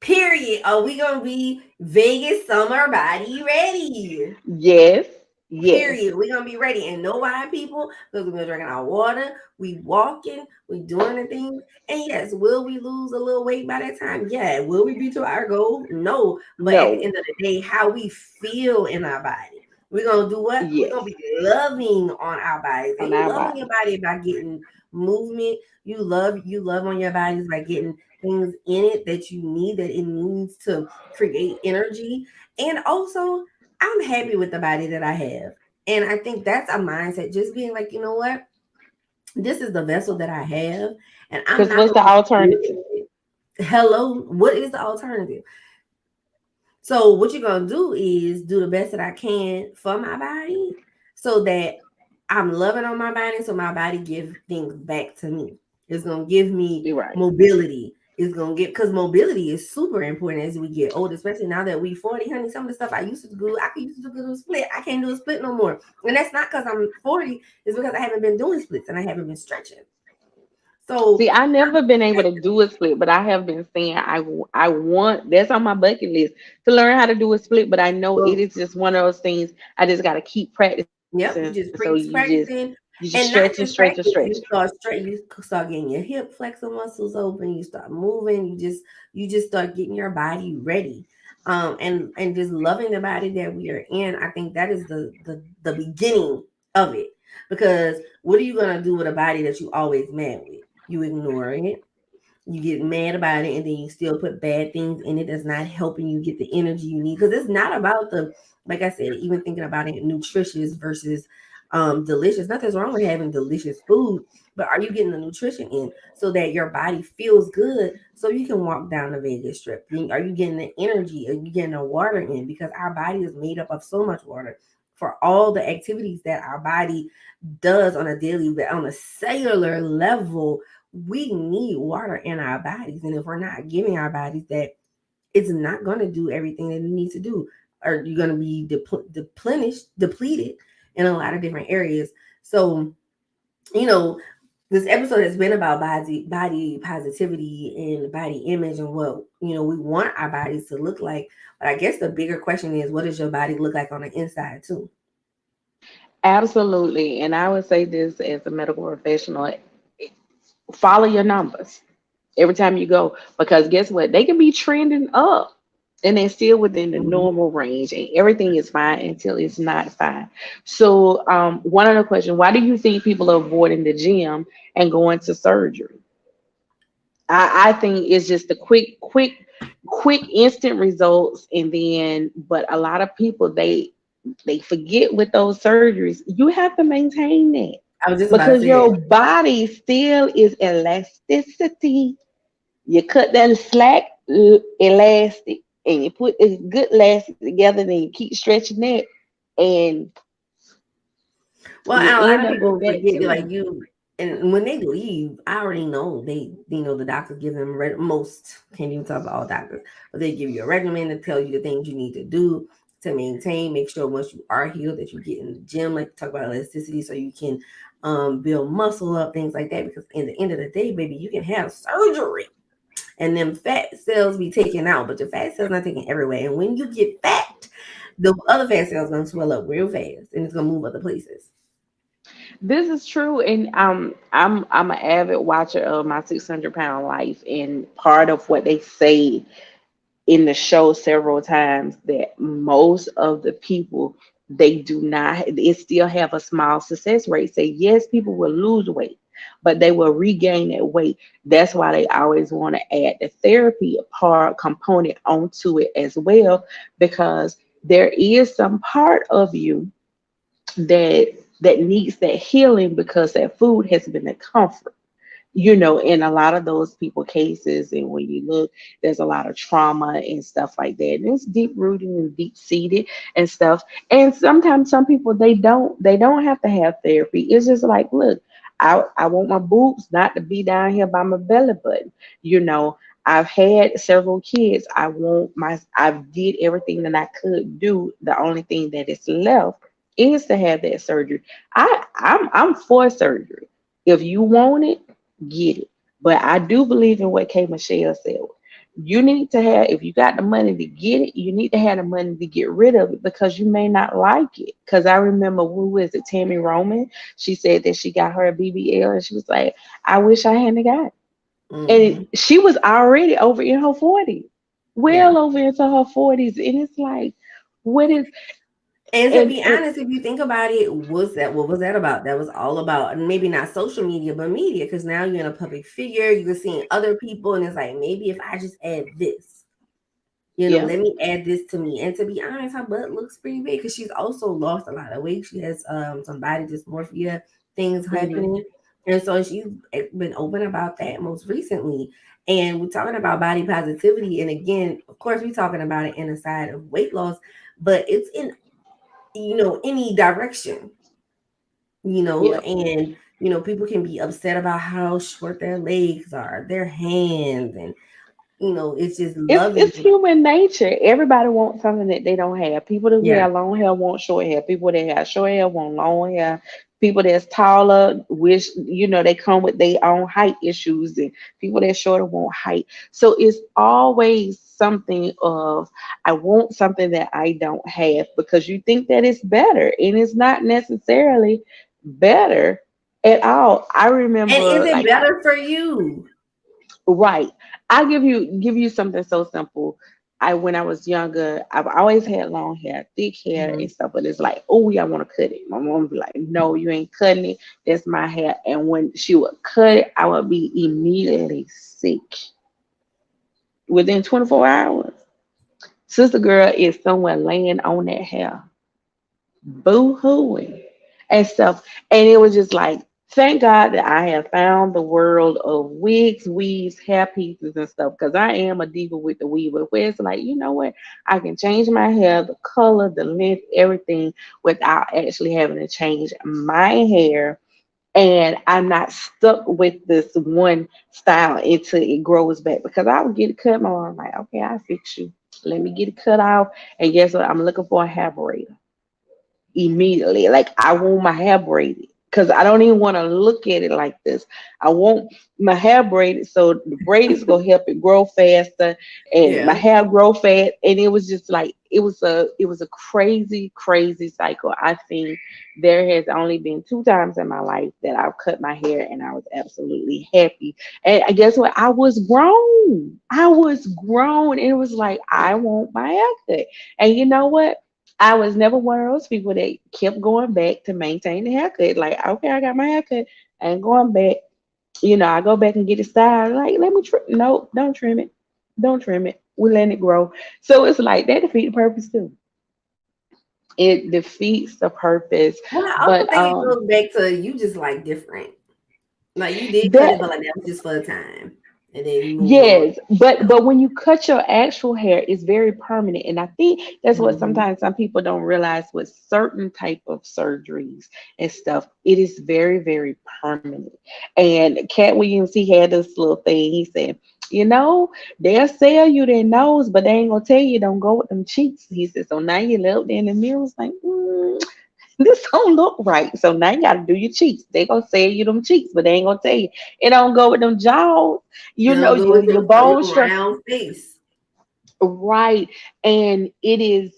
period? Are we gonna be Vegas summer body ready? Yes, yes, Period. We're gonna be ready. And know why, people? Because we're drinking our water, we walking, we doing the things. And yes, will we lose a little weight by that time? Yeah. Will we be to our goal? No. But at the no, end of the day, how we feel in our body. We're gonna do what? We're yes, gonna be loving on our bodies. And on you our love on your body. body by getting movement. You love on your bodies by getting things in it that you need, that it needs to create energy. And also I'm happy with the body that I have. And I think that's a mindset, just being like, you know what? This is the vessel that I have, and I'm Because not what's going the to be alternative? living it. Hello, what is the alternative? So what you're gonna do is do the best that I can for my body so that I'm loving on my body, so my body give things back to me. It's gonna give me You're right. mobility. It's gonna get because mobility is super important as we get older, especially now that we 40, honey. Some of the stuff I used to do, I could used to do a split. I can't do a split no more. And that's not because I'm 40, it's because I haven't been doing splits and I haven't been stretching. So See, I never been able to do a split, but I have been saying I want that's on my bucket list to learn how to do a split. But I know it well, is just one of those things I just got to keep practicing. So yep, you just you just practicing, stretch and and not stretch and just stretch. practice. You start getting your hip flexor muscles open. You start moving. You just start getting your body ready, and just loving the body that we are in. I think that is the beginning of it. Because what are you gonna do with a body that you always mad with? You ignore it, you get mad about it, and then you still put bad things in it that's not helping you get the energy you need, because it's not about the, like I said, even thinking about it, nutritious versus delicious. Nothing's wrong with having delicious food, but are you getting the nutrition in so that your body feels good so you can walk down the Vegas strip? Are you getting the energy? Are you getting the water in? Because our body is made up of so much water for all the activities that our body does on a daily, on a cellular level. We need water in our bodies, and if we're not giving our bodies that, it's not going to do everything that it needs to do. Or you're going to be depleted, in a lot of different areas. So, you know, this episode has been about body positivity and body image and what, we want our bodies to look like. But I guess the bigger question is, what does your body look like on the inside too? Absolutely. And I would say this as a medical professional, follow your numbers every time you go, because guess what? They can be trending up and they're still within the Mhm. normal range, and everything is fine until it's not fine. So, one other question: why do you think people are avoiding the gym and going to surgery? I think it's just the quick, instant results, and then, but a lot of people they forget with those surgeries, you have to maintain that I was just about to because say your that. body still is elasticity. You cut that slack elastic and you put a good elastic together, then you keep stretching it, and Well, you and a lot end of up with people back forget that, like too. you, and when they leave, I already know the doctors give them most, can't even talk about all doctors, but they give you a regimen to tell you the things you need to do to maintain, make sure once you are healed that you get in the gym, like talk about elasticity, so you can build muscle up, things like that. Because in the end of the day, baby, you can have surgery and them fat cells be taken out, but the fat cells not taken everywhere. And when you get fat, the other fat cells gonna swell up real fast, and it's gonna move other places. This is true, and I'm an avid watcher of my 600 pound life, and part of what they say in the show several times that most of the people, they do not, they still have a small success rate. Say yes, people will lose weight, but they will regain that weight. That's why they always want to add the therapy part component onto it as well, because there is some part of you that needs that healing, because that food has been a comfort, in a lot of those people cases. And when you look, there's a lot of trauma and stuff like that, and it's deep rooted and deep seated and stuff. And sometimes some people, they don't have to have therapy. It's just like, look, I want my boobs not to be down here by my belly button. you know I've had several kids. I did everything that I could do. The only thing that is left is to have that surgery. I'm for surgery. If you want it, get it. But I do believe in what K Michelle said. You need to have, if you got the money to get it, you need to have the money to get rid of it, because you may not like it. Because I remember, who was it, Tammy Roman? She said that she got her a BBL and she was like, I wish I hadn't got it. Hmm. And she was already over in her 40s, Yeah. well over into her 40s. And it's like, what is, And to be and honest, if you think about it, what was that about? That was all about, and maybe not social media, but media, because now you're in a public figure, you're seeing other people, and it's like, maybe if I just add this, yeah. let me add this to me. And to be honest, her butt looks pretty big because she's also lost a lot of weight. She has some body dysmorphia things Hmm. happening. And so she's been open about that most recently. And we're talking about body positivity. And again, of course, we're talking about it in the side of weight loss, but it's in, any direction, Yep. and people can be upset about how short their legs are, their hands, and it's just loving. It's human nature. Everybody wants something that they don't have. People that Yeah. have long hair want short hair. People that have short hair want long hair. People that's taller wish, they come with their own height issues, and people that shorter want height. So it's always something of, I want something that I don't have, because you think that it's better, and it's not necessarily better at all. I And is remember, it like, better for you? right. I'll give you something so simple. When I was younger, I've always had long hair, thick hair Mhm. and stuff, but it's like, oh yeah, I want to cut it. My mom would be like, no, you ain't cutting it. That's my hair. And when she would cut it, I would be immediately sick within 24 hours. Sister girl is somewhere laying on that hair, boo-hooing and stuff. And it was just like, thank God that I have found the world of wigs, weaves, hair pieces and stuff, because I am a diva with the weave. But where it's like, you know what? I can change my hair, the color, the length, everything, without actually having to change my hair. And I'm not stuck with this one style until it grows back. Because I would get it cut, my mom like, okay, I'll fix you. Let me get it cut off. And guess what? I'm looking for a hair braider. immediately. Like I want my hair braided because I don't even want to look at it like this. I want my hair braided so the braids gonna help it grow faster and my Yeah. hair grow fast. And it was just like it was a crazy, crazy cycle. I think there has only been two times in my life that I've cut my hair and I was absolutely happy. And I guess what? I was grown. I was grown. It was like I want my haircut. And you know what? I was never one of those people that kept going back to maintain the haircut. Like, okay, I got my haircut. I ain't going back. I go back and get it styled. Like, let me trim. No, don't trim it. Don't trim it. We letting it grow. So it's like that defeats the purpose too. It defeats the purpose. Well, I also But think it goes back to you just like different. Like you did cut that it, but like that was just for a time, and then you move on. Yes, but when you cut your actual hair, it's very permanent, and I think that's what Hmm. sometimes some people don't realize with certain type of surgeries and stuff. It is very, very permanent. And Cat Williams, he had this little thing. He said, they'll sell you their nose, but they ain't gonna tell you don't go with them cheeks. He said, so now you look in the mirror, it's like, this don't look right. So now you gotta do your cheeks. They gonna say you them cheeks, but they ain't gonna tell you. It don't go with them jaws. They don't go with Your bone your structure. round face. Right. And it is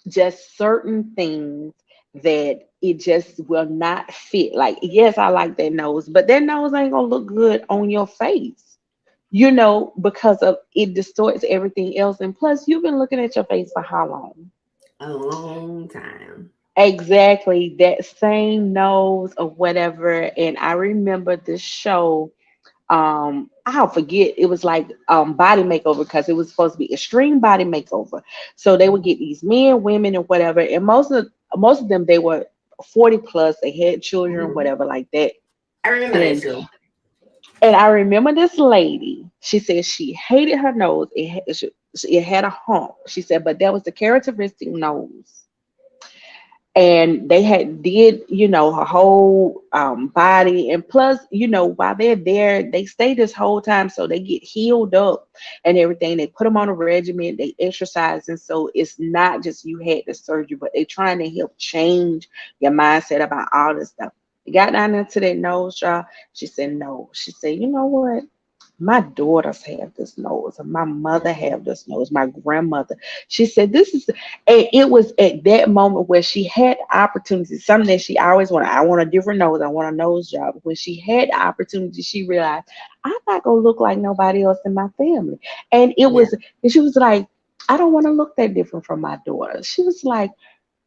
just certain things that it just will not fit. Like, yes, I like that nose, but that nose ain't gonna look good on your face. Because of it distorts everything else. And plus, you've been looking at your face for how long? A long time. Exactly, that same nose or whatever. And I remember this show. I'll forget. It was like body makeover because it was supposed to be extreme body makeover. So they would get these men, women, and whatever. And most of them they were 40 plus. They had children, Hmm. whatever, like that. I remember that And show. and I remember this lady. She said she hated her nose. It had a hump. She said, but that was the characteristic nose. And they had did her whole body, and plus while they're there they stay this whole time, so they get healed up and everything. They put them on a regimen, they exercise, and so it's not just you had the surgery, but they trying to help change your mindset about all this stuff. They got down into that nose job. She said no. She said, you know what, my daughters have this nose, and my mother have this nose, my grandmother. She said this is, and it was at that moment where she had opportunity, something that she always wanted. I want a different nose. I want a nose job. When she had the opportunity, she realized I'm not gonna look like nobody else in my family. And Yeah. she was like, I don't want to look that different from my daughter. She was like,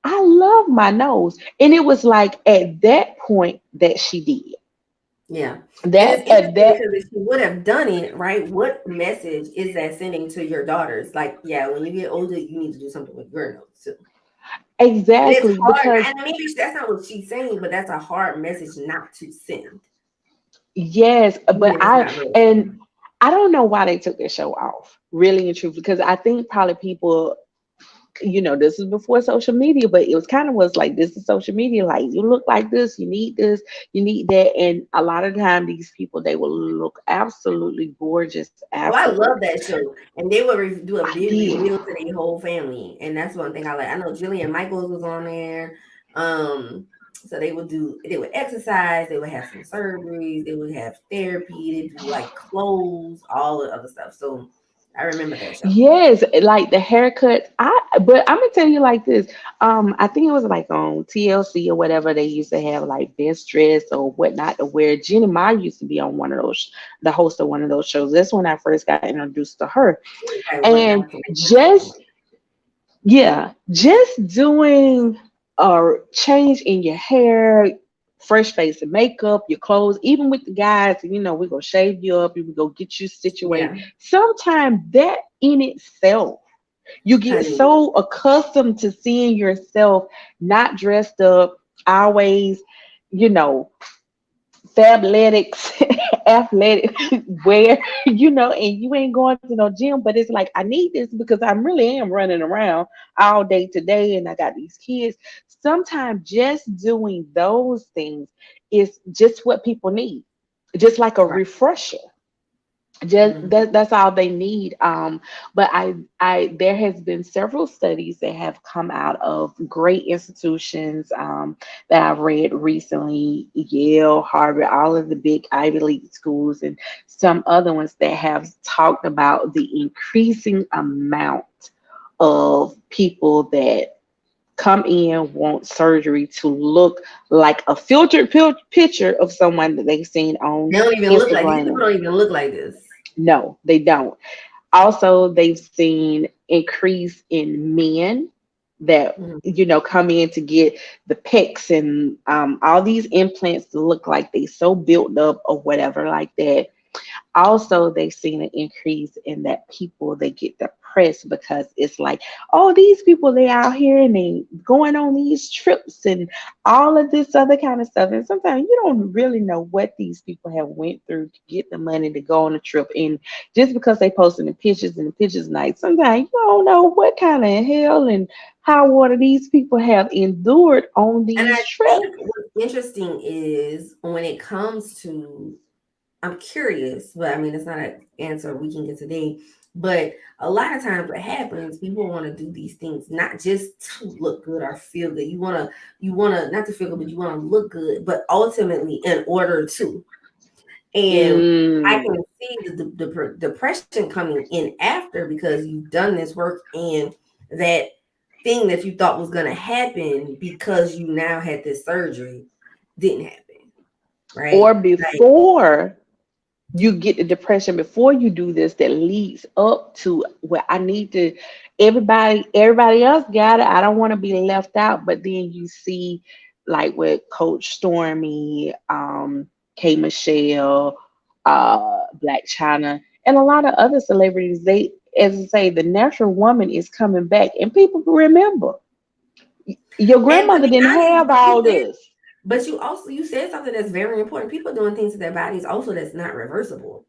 I love my nose. And it was like at that point that she did. Yeah. And it's That at interesting that because if you would have done it, right, what message is that sending to your daughters? Like, yeah, when you get older, you need to do something with your nose too. And it's exactly hard. because And maybe that's not what she's saying, but that's a hard message not to send, yes, even but if it's not real. I don't know why they took the show off, really and truthfully, because I think probably people, this is before social media, but it was kind of was like this is social media. Like you look like this, you need that, and a lot of time these people they will look absolutely gorgeous Well, I love afterwards. that show, and they would do a I big did. reveal to their whole family, and that's one thing I like. I know Jillian Michaels was on there, so they would exercise, they would have some surgeries, they would have therapy, they do like clothes, all the other stuff. So I remember that show. Yes, like the haircut. But I'm gonna tell you like this. I think it was like on TLC or whatever. They used to have like best dress or whatnot to wear. Jenny Ma used to be on one of those, the host of one of those shows. That's when I first got introduced to her. She was like one that And was like one of them. just yeah, just doing a change in your hair, fresh face and makeup, your clothes, even with the guys, we're gonna shave you up, and we go get you situated. Yeah, Sometimes that in itself, you get honey. so accustomed to seeing yourself not dressed up, always, you know, fabletics, athletic wear, and you ain't going to no gym, but it's like I need this because I really am running around all day today and I got these kids. Sometimes just doing those things is just what people need, just like a Right. refresher. Just Mhm. that's all they need. But I there has been several studies that have come out of great institutions, that I've read recently, Yale, Harvard, all of the big Ivy League schools, and some other ones that have talked about the increasing amount of people that come in want surgery to look like a filtered picture of someone that they've seen on They don't even look like these people. Instagram. Don't even look like this. No, they don't. Also, they've seen increase in men that Mhm. come in to get the pecs and all these implants to look like they so built up or whatever like that. Also, they've seen an increase in that people they get depressed because it's like, oh, these people they out here and they going on these trips and all of this other kind of stuff. And sometimes you don't really know what these people have went through to get the money to go on a trip. And just because they posting the pictures and the pictures night, sometimes you don't know what kind of hell and how water these people have endured on And these I trips. think what's interesting is when it comes to, I'm curious, but I mean, it's not an answer we can get today. But a lot of times, what happens, people want to do these things not just to look good or feel good. You want to not to feel good, but you want to look good. But ultimately, in order to, and I Mm. can see the depression coming in after because you've done this work and that thing that you thought was going to happen because you now had this surgery didn't happen, Or right? Like, before you get the depression before you do this that leads up to where I need to everybody else got it. I don't want to be left out. But then you see like with Coach Stormy, K Michelle, Black China, and a lot of other celebrities, they as I say, the natural woman is coming back and people remember. Your and to grandmother be didn't honest, have all this. but you also you said something that's very important. People doing things to their bodies also that's not reversible.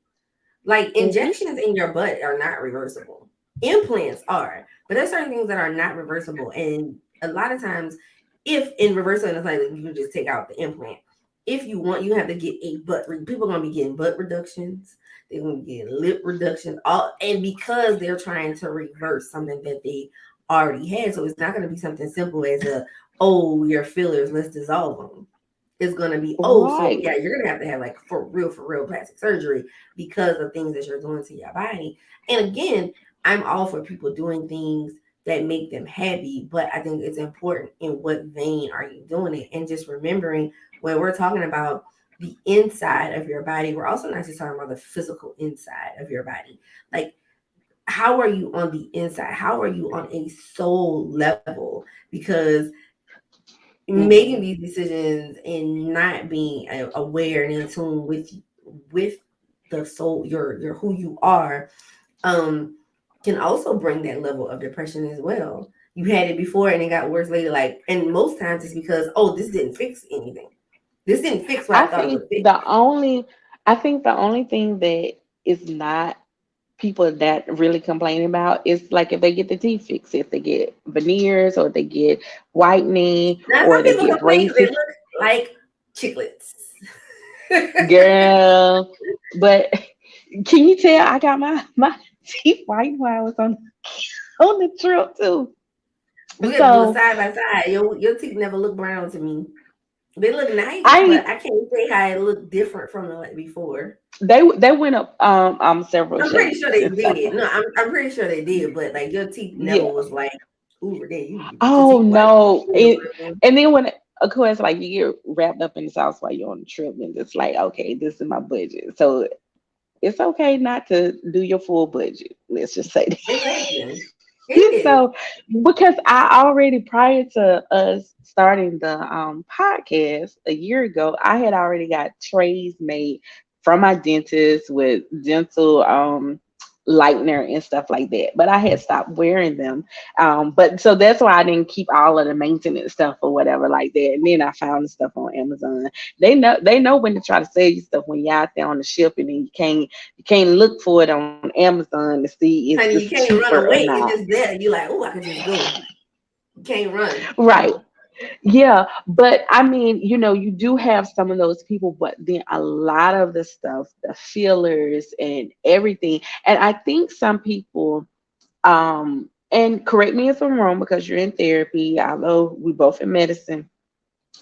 Like Hmm. injections in your butt are not reversible. Implants are, but there's certain things that are not reversible. And a lot of times, if in reversible, it's like you can just take out the implant. If you want, you have to get a people are gonna be getting butt reductions. They're gonna be getting lip reductions. All and because they're trying to reverse something that they already had, so it's not gonna be something simple as a oh your fillers, let's dissolve them. It's gonna be oh so Right. yeah you're gonna have to have like for real plastic surgery because of things that you're doing to your body. And again, I'm all for people doing things that make them happy, but I think it's important in what vein are you doing it? And just remembering when we're talking about the inside of your body, we're also not just talking about the physical inside of your body. Like, how are you on the inside? How are you on a soul level? Because making Hmm. these decisions and not being aware and in tune with the soul, your who you are, um, can also bring that level of depression as well. You had it before and it got worse later. Like, and most times it's because this didn't fix anything. This didn't fix what I I thought it think would fix. the only I think the only thing that is not people that really complain about is like if they get the teeth fixed, if they get veneers or they get whitening Now or some they people get complain because they braces. look like chiclets. Girl, but can you tell I got my teeth white while I was on the trip too. We have to do it So side by side. Your teeth never look brown to me. They look nice, but I I can't say how it looked different from the like before. they went up several I'm pretty sure shades they and stuff. did. No, I'm pretty sure they did, but like your teeth never Yeah. was like, ooh, Renee, you get your Oh teeth white. no. And then when of course like you get wrapped up in the sauce while you're on the trip and it's like, okay, this is my budget. So it's okay not to do your full budget. Let's just say Exactly. It that. is. So because I already prior to us starting the podcast a year ago, I had already got trays made from my dentist with dental lightener and stuff like that. But I had stopped wearing them. But so that's why I didn't keep all of the maintenance stuff or whatever like that. And then I found the stuff on Amazon. They know when to try to sell you stuff when you're out there on the ship and then you can't look for it on Amazon to see is Honey, this you can't run cheaper or away. It's not. just there. You like, oh, I could just go. You can't run. Right. Yeah, but I mean, you do have some of those people, but then a lot of the stuff, the fillers and everything. And I think some people, and correct me if I'm wrong because you're in therapy, although we both in medicine,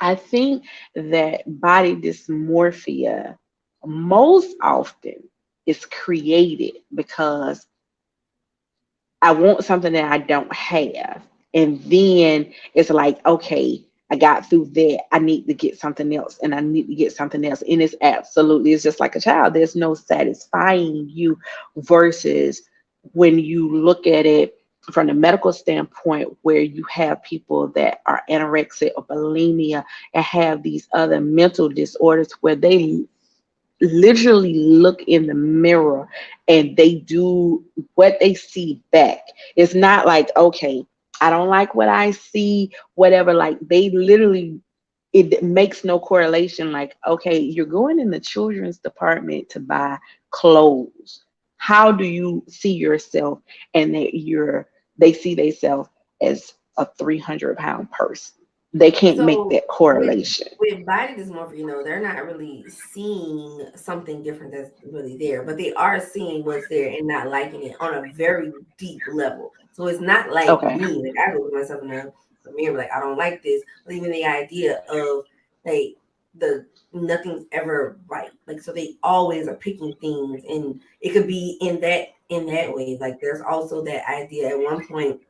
I think that body dysmorphia most often is created because I want something that I don't have. And then it's like, okay, I got through that. I need to get something else and I need to get something else. And it's just like a child. There's no satisfying you versus when you look at it from the medical standpoint, where you have people that are anorexic or bulimia and have these other mental disorders where they literally look in the mirror and they do what they see back. It's not like, okay, I don't like what I see, whatever. Like they literally, it makes no correlation. Like, okay, you're going in the children's department to buy clothes. How do you see yourself and that they see themselves as a 300-pound person? They can't make So that with correlation. with body dysmorphia, they're not really seeing something different that's really there, but they are seeing what's there and not liking it on a very deep level. So it's not like Okay. me. Like I look at myself in the mirror, like I don't like this. But even the idea of like the nothing's ever right. Like so they always are picking things, and it could be in that way. Like there's also that idea at one point.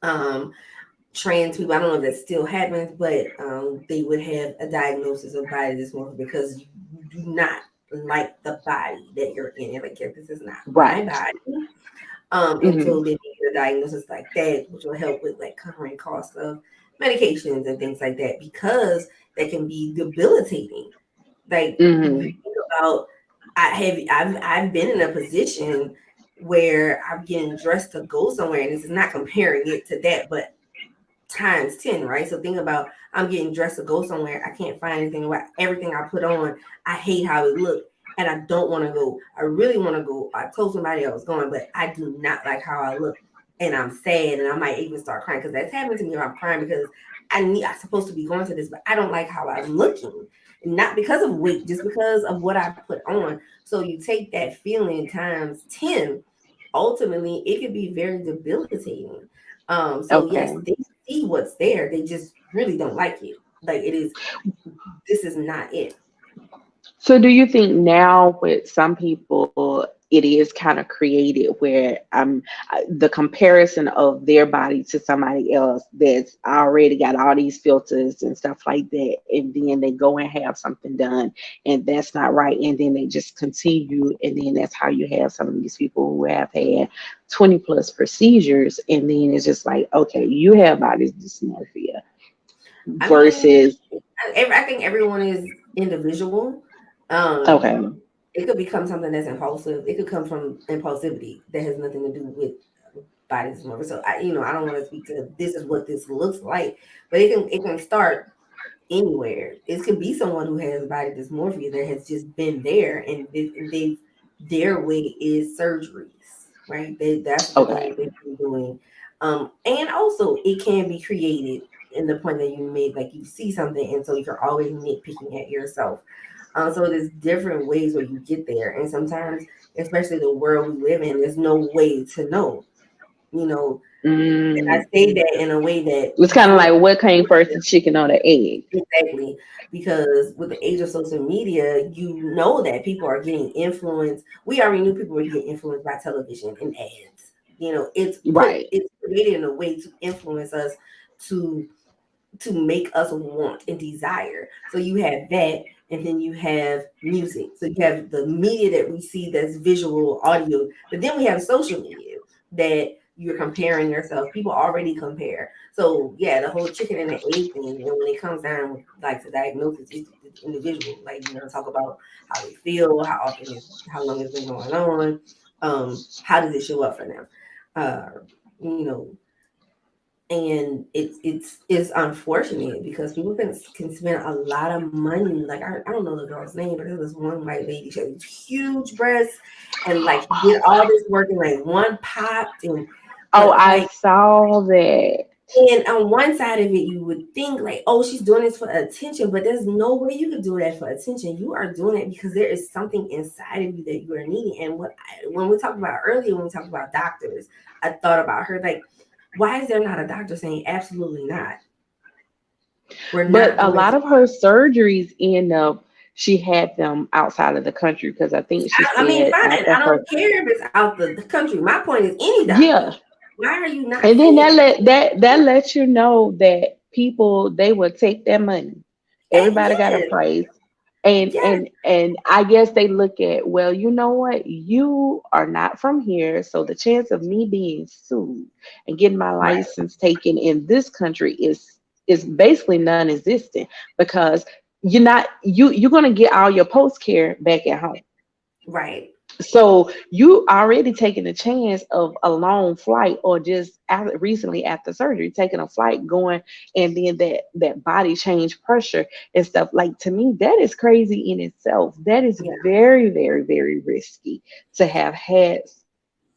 Um, Trans people, I don't know if that still happens, but they would have a diagnosis of body dysmorphia because you do not like the body that you're in. You're like, yeah, this is not my Right. body. And Hmm. so then you get a diagnosis like that, which will help with like covering costs of medications and things like that because that can be debilitating. Like you Hmm. think about, I've been in a position where I'm getting dressed to go somewhere, and this is not comparing it to that, but times 10, right? So think about I'm getting dressed to go somewhere. I can't find anything about everything I put on. I hate how it looked and I don't want to go. I really want to go. I told somebody I was going, but I do not like how I look. And I'm sad and I might even start crying because that's happened to me. I'm crying because I'm supposed to be going to this, but I don't like how I'm looking. Not because of weight, just because of what I put on. So you take that feeling times 10, ultimately it could be very debilitating. So yes, Okay. they see what's there. They just really don't like it. Like it is, this is not it. So, do you think now with some people it is kind of created where the comparison of their body to somebody else that's already got all these filters and stuff like that, and then they go and have something done, and that's not right, and then they just continue, and then that's how you have some of these people who have had 20 plus procedures, and then it's just like, okay, you have body dysmorphia I mean, versus I think everyone is individual. Um, okay, it could become something that's impulsive. It could come from impulsivity that has nothing to do with body dysmorphia. So I don't want to speak to this is what this looks like, but it can start anywhere. It could be someone who has body dysmorphia that has just been there, and their way is surgeries, right? That's really okay. what they've been doing. And also it can be created in the point that you made, like you see something, and so you're always nitpicking at yourself. So there's different ways where you get there, and sometimes, especially the world we live in, there's no way to know. You know, and I Mm. say that in a way that It's kind of before. like what came first, the chicken or the egg? Exactly. Because with the age of social media, you know that people are getting influenced. We already knew people were getting influenced by television and ads. Right. It's created in a way to influence us to to make us want and desire. So you have that, and then you have music. So you have the media that we see that's visual, audio, but then we have social media that you're comparing yourself. People already compare. So yeah, the whole chicken and the egg thing. And when it comes down with like to diagnosis, it's individual. Like talk about how they feel, how long it's been going on, how does it show up for them, uh, you know, and it's unfortunate because people can spend a lot of money. Like I don't know the girl's name, but there was one white lady. She had these huge breasts, and like she did all this work in like one pop, and Oh, but I like saw that. And on one side of it, you would think like, oh, she's doing this for attention, but there's no way you could do that for attention. You are doing it because there is something inside of you that you are needing. And when we talked about earlier, when we talked about doctors, I thought about her like, why is there not a doctor saying absolutely not? We're But not a going lot to. of her surgeries end up, she had them outside of the country because I think she I mean, said fine. after I her, don't care if it's out the country. My point is, any doctor. yeah. Why are you not And then saying that lets you know that people, they will take their money. that? Everybody got a Yes, price. And yes, and I guess they look at, well, you know what? You are not from here, so the chance of me being sued and getting my right, license taken in this country is basically non-existent because you're gonna get all your post care back at home. right. So you already taking a chance of a long flight, or just recently after surgery, taking a flight going, and then that body change pressure and stuff. Like, to me, that is crazy in itself. That is Yeah. very, very, very risky to have had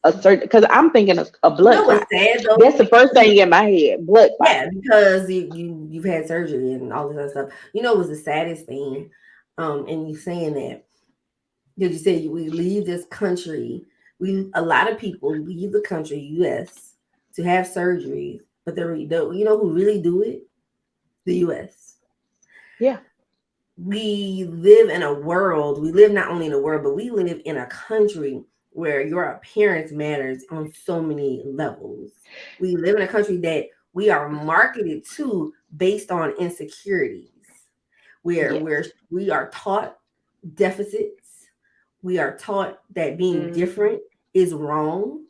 a certain. Because I'm thinking of a You blood know what's clot. sad That's though? the first thing in my head. Blood clot. Yeah, because you've had surgery and all this other stuff. You know, what's the saddest thing? And you saying that because you said we leave this country. We a lot of people leave the country, U.S., to have surgeries, but you know who really do it? The U.S. Yeah. We live in a world. We live not only in a world, but we live in a country where your appearance matters on so many levels. We live in a country that we are marketed to based on insecurities. Yes. We are taught deficits. We are taught that being Hmm. different is wrong.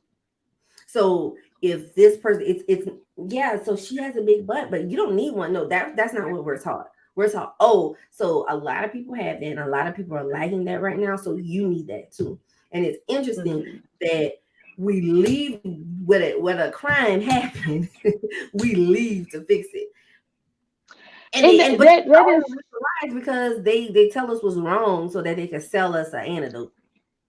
So if this person, it's yeah. So she has a big butt, but you don't need one. No, that's not what we're taught. We're taught. Oh, so a lot of people have that, and a lot of people are liking that right now. So you need that too. And it's interesting Hmm. that we leave when a crime happens, we leave to fix it. And But they that is. always lies because they tell us what's wrong so that they can sell us an antidote.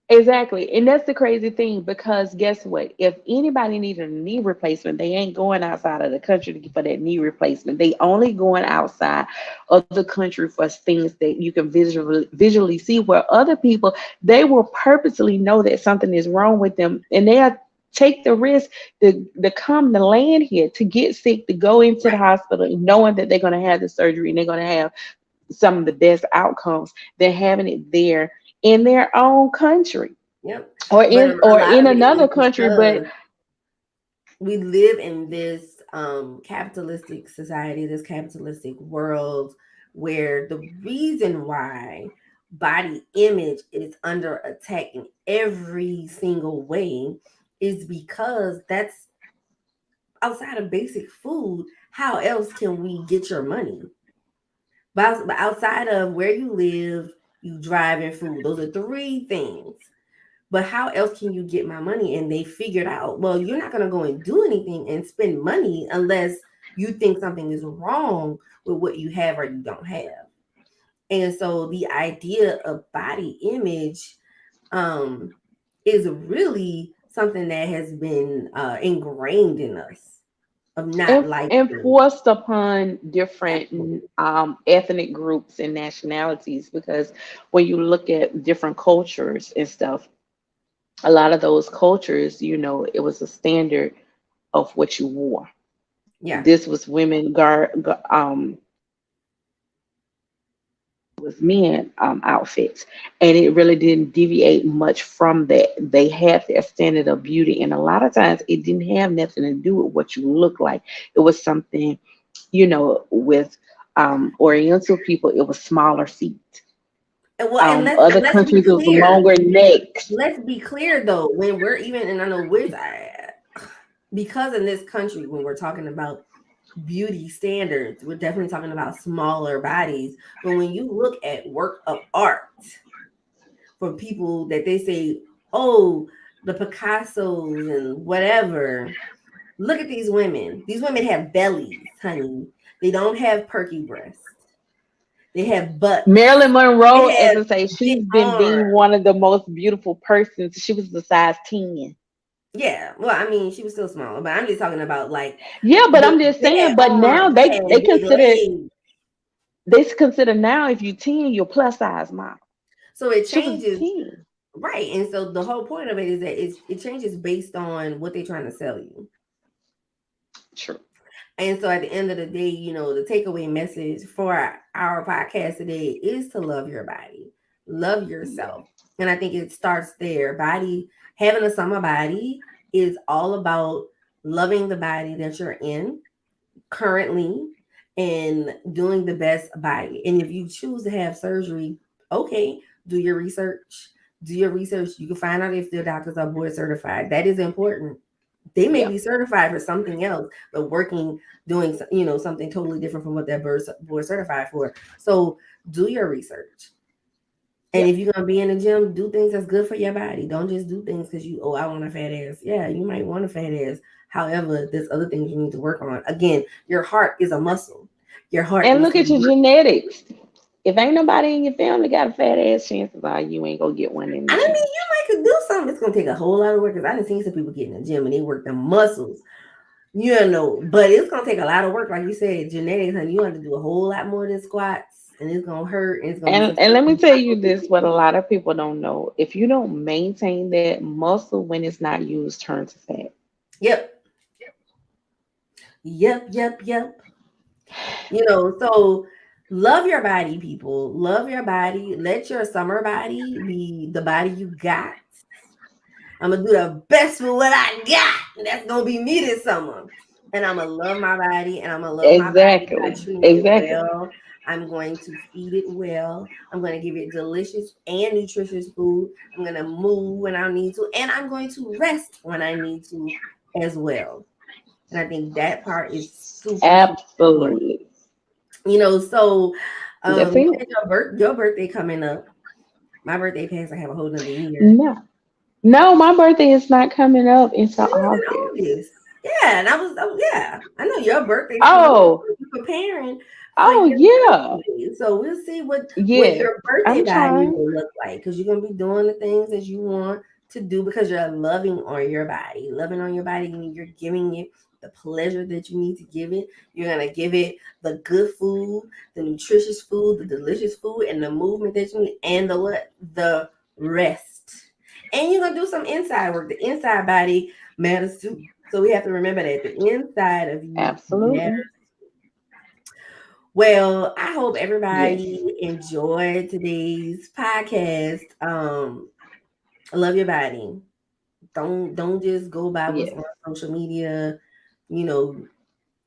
Exactly. And that's the crazy thing, because guess what? If anybody needed a knee replacement, they ain't going outside of the country for that knee replacement. They only going outside of the country for things that you can visually see, where other people, they will purposely know that something is wrong with them, and they'll take the risk to come to land here to get sick, to go into the Right. hospital knowing that they're going to have the surgery and they're going to have some of the best outcomes than having it there in their own country, Yep. But or a lot in of it another is country. But because we live in this capitalistic society, this capitalistic world where the reason why body image is under attack in every single way is because that's outside of basic food. How else can we get your money? But outside of where you live, you drive, and food, those are three things. But how else can you get my money? And they figured out, well, you're not going to go and do anything and spend money unless you think something is wrong with what you have or you don't have. And so the idea of body image um, is really something that has been ingrained in us of not and liking. forced upon different Absolutely. ethnic groups and nationalities, because when you look at different cultures and stuff, a lot of those cultures, it was a standard of what you wore. Yeah. This was women was men outfits, and it really didn't deviate much from that. They had their standard of beauty, and a lot of times it didn't have nothing to do with what you look like. It was something, with Oriental people, it was smaller feet. And well, and Other let's be countries, it was clear. longer necks. Let's be clear though, when we're even, and I know because in this country, when we're talking about beauty standards, we're definitely talking about smaller bodies. But when you look at work of art from people that they say, oh, the Picassos and whatever, look at these women. These women have bellies, honey. They don't have perky breasts. They have butts. Marilyn They Monroe, as have I say, big she's been arms. deemed one of the most beautiful persons. She was a size 10. Yeah. Well, I mean, she was still small, but I'm just talking about like Yeah, but I'm the just big saying. But now arms, they had big consider legs. now if you 10, you're plus size model. So it She was changes, 10. right? And so the whole point of it is that it changes based on what they're trying to sell you. True. And so at the end of the day, the takeaway message for our podcast today is to love your body, love Yeah. yourself. And I think it starts there. Having a summer body is all about loving the body that you're in currently and doing the best by it. And if you choose to have surgery, okay, do your research. Do your research. You can find out if their doctors are board certified. That is important. They may Yeah. be certified for something else, but doing something totally different from what they're board certified for. So do your research. And Yeah. if you're gonna be in the gym, do things that's good for your body. Don't just do things because I want a fat ass. Yeah, you might want a fat ass. However, there's other things you need to work on. Again, your heart is a muscle. Your heart And needs look to at be your worked. genetics. If ain't nobody in your family got a fat ass, chances are you ain't gonna get one in the I mean, gym. you might could do something. It's gonna take a whole lot of work. Because I done seen some people get in the gym and they work the muscles. But it's gonna take a lot of work, like you said, genetics, honey. You have to do a whole lot more than squats, and it's gonna hurt, and it's gonna be some And stuff let me you're tell not you gonna this, do. what a lot of people don't know. If you don't maintain that muscle when it's not used, turns to fat. Yep, yep, yep, yep. So love your body, people. Love your body. Let your summer body be the body you got. I'm gonna do the best with what I got. And that's gonna be me this summer. And I'm gonna love my body, and I'm gonna love my body by Exactly. treating it Exactly. well. I'm going to feed it well. I'm going to give it delicious and nutritious food. I'm going to move when I need to, and I'm going to rest when I need to as well. And I think that part is super, super important. Absolutely. So Yes, you it had is. your birthday coming up. My birthday passed. I have a whole nother year. No. No, my birthday is not coming up until It was in August. August. Yeah, and yeah. I know your birthday's coming up. Oh, So you're preparing for oh your yeah. birthday. So we'll see what Yes. your birthday I'm body trying. will look like because you're gonna be doing the things that you want to do because you're loving on your body. Loving on your body, you're giving it the pleasure that you need to give it. You're gonna give it the good food, the nutritious food, the delicious food, and the movement that you need, and the what? The rest. And you're gonna do some inside work. The inside body matters too. So we have to remember that the inside of you matters. Absolutely. Well, I hope Yes. everybody enjoyed today's podcast. Love your body. Don't just go by what's Yes. on social media. You know,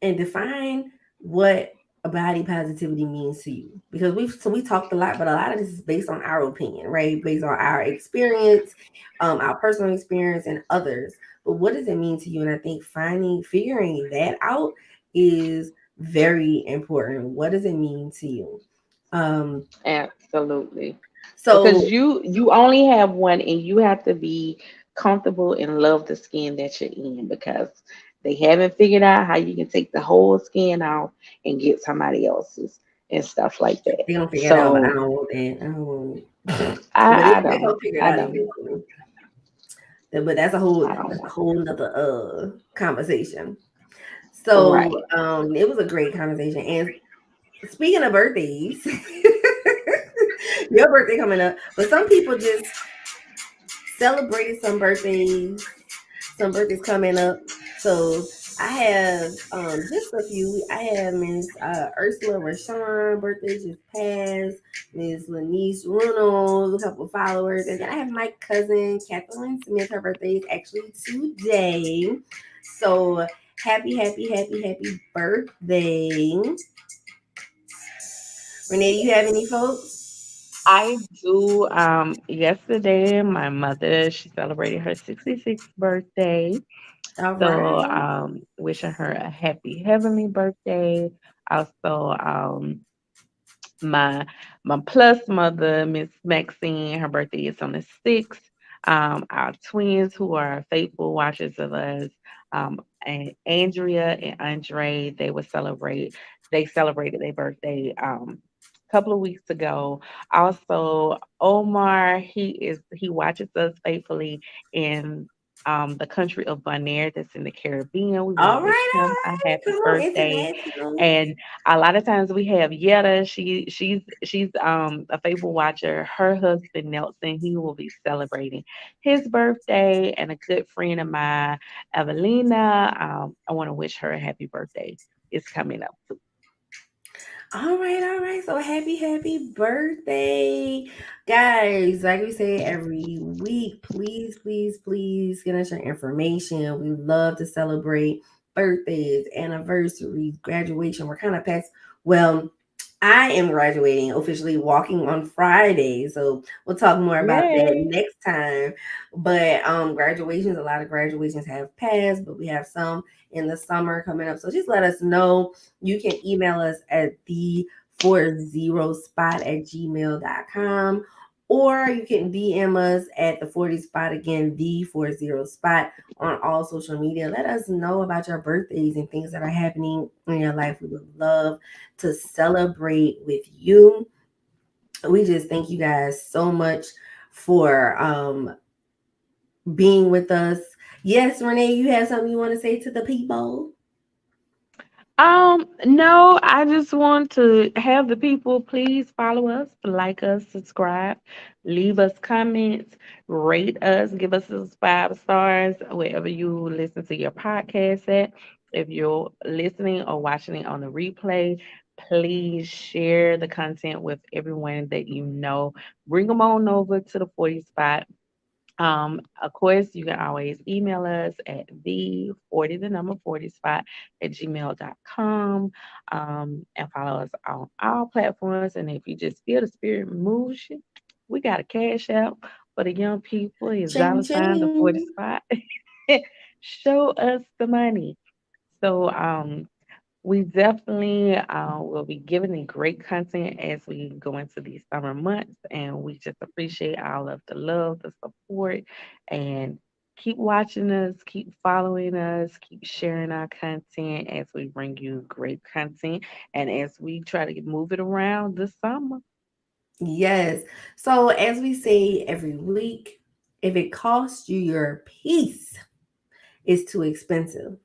and define what a body positivity means to you because we talked a lot, but a lot of this is based on our opinion, right? Based on our experience, our personal experience, and others. But what does it mean to you? And I think figuring that out is very important. What does it mean to you? um Absolutely. Because so you only have one and you have to be comfortable and love the skin that you're in because they haven't figured out how you can take the whole skin out and get somebody else's and stuff like that. they gonna figure it out, but I So don't want that. I don't want it. But I they don't. gonna figure it I out don't. eventually. But that's a I don't. whole nother conversation. So Right. it was a great conversation. And speaking of birthdays, your birthday coming up, but some people just celebrated some birthdays coming up. So I have just a few. I have Miss Ursula Rashawn birthday just passed. Miss Lanice Runo, a couple followers, and then I have my cousin Kathleen Smith. Her birthday is actually today. So happy, happy, happy, happy birthday, Renee. Do you have any folks? I do. Yesterday, my mother she celebrated her 66th birthday. All So, right. wishing her a happy heavenly birthday. Also, my my plus mother, Miss Maxine, her birthday is on the 6th. Our twins who are faithful watchers of us, and Andrea and Andre, they celebrated their birthday a couple of weeks ago. Also, Omar, he watches us faithfully, and the country of Bonaire that's in the Caribbean. We want to All wish right, all him a right. happy Come on, birthday. international. And a lot of times we have Yetta. She's a faithful watcher. Her husband Nelson, he will be celebrating his birthday, and a good friend of mine, Evelina. I want to wish her a happy birthday. It's coming up too. All right, all right. So happy birthday, guys. Like we say every week, please get us your information. We love to celebrate birthdays, anniversaries, graduation. We're kind of past, well, I am graduating officially walking on Friday. So we'll talk more about that Yay! next time. But graduations, a lot of graduations have passed, but we have some in the summer coming up. So just let us know. You can email us at the40spot@gmail.com, or you can DM us at the 40 spot, again, the 40 spot, on all social media. Let us know about your birthdays and things that are happening in your life. We would love to celebrate with you. We just thank you guys so much for being with us. Yes, Renee, you have something you want to say to the people? No, I just want to have the people please follow us, like us, subscribe, leave us comments, rate us, give us those 5 stars wherever you listen to your podcast at. If you're listening or watching it on the replay, please share the content with everyone that you know. Bring them on over to the 40 spot. Of course, you can always email us at the 40, the number 40 spot at gmail.com, and follow us on all platforms. And if you just feel the spirit moves you, we got a cash out for the young people. It's Ching $ the 40 ching. spot. Show us the money. So, we definitely will be giving you great content as we go into these summer months, and we just appreciate all of the love, the support, and keep watching us, keep following us, keep sharing our content as we bring you great content, and as we try to move it around this summer. Yes. So, as we say every week, if it costs you your peace, it's too expensive.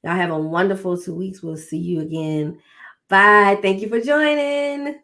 Y'all have a wonderful 2 weeks. We'll see you again. Bye. Thank you for joining.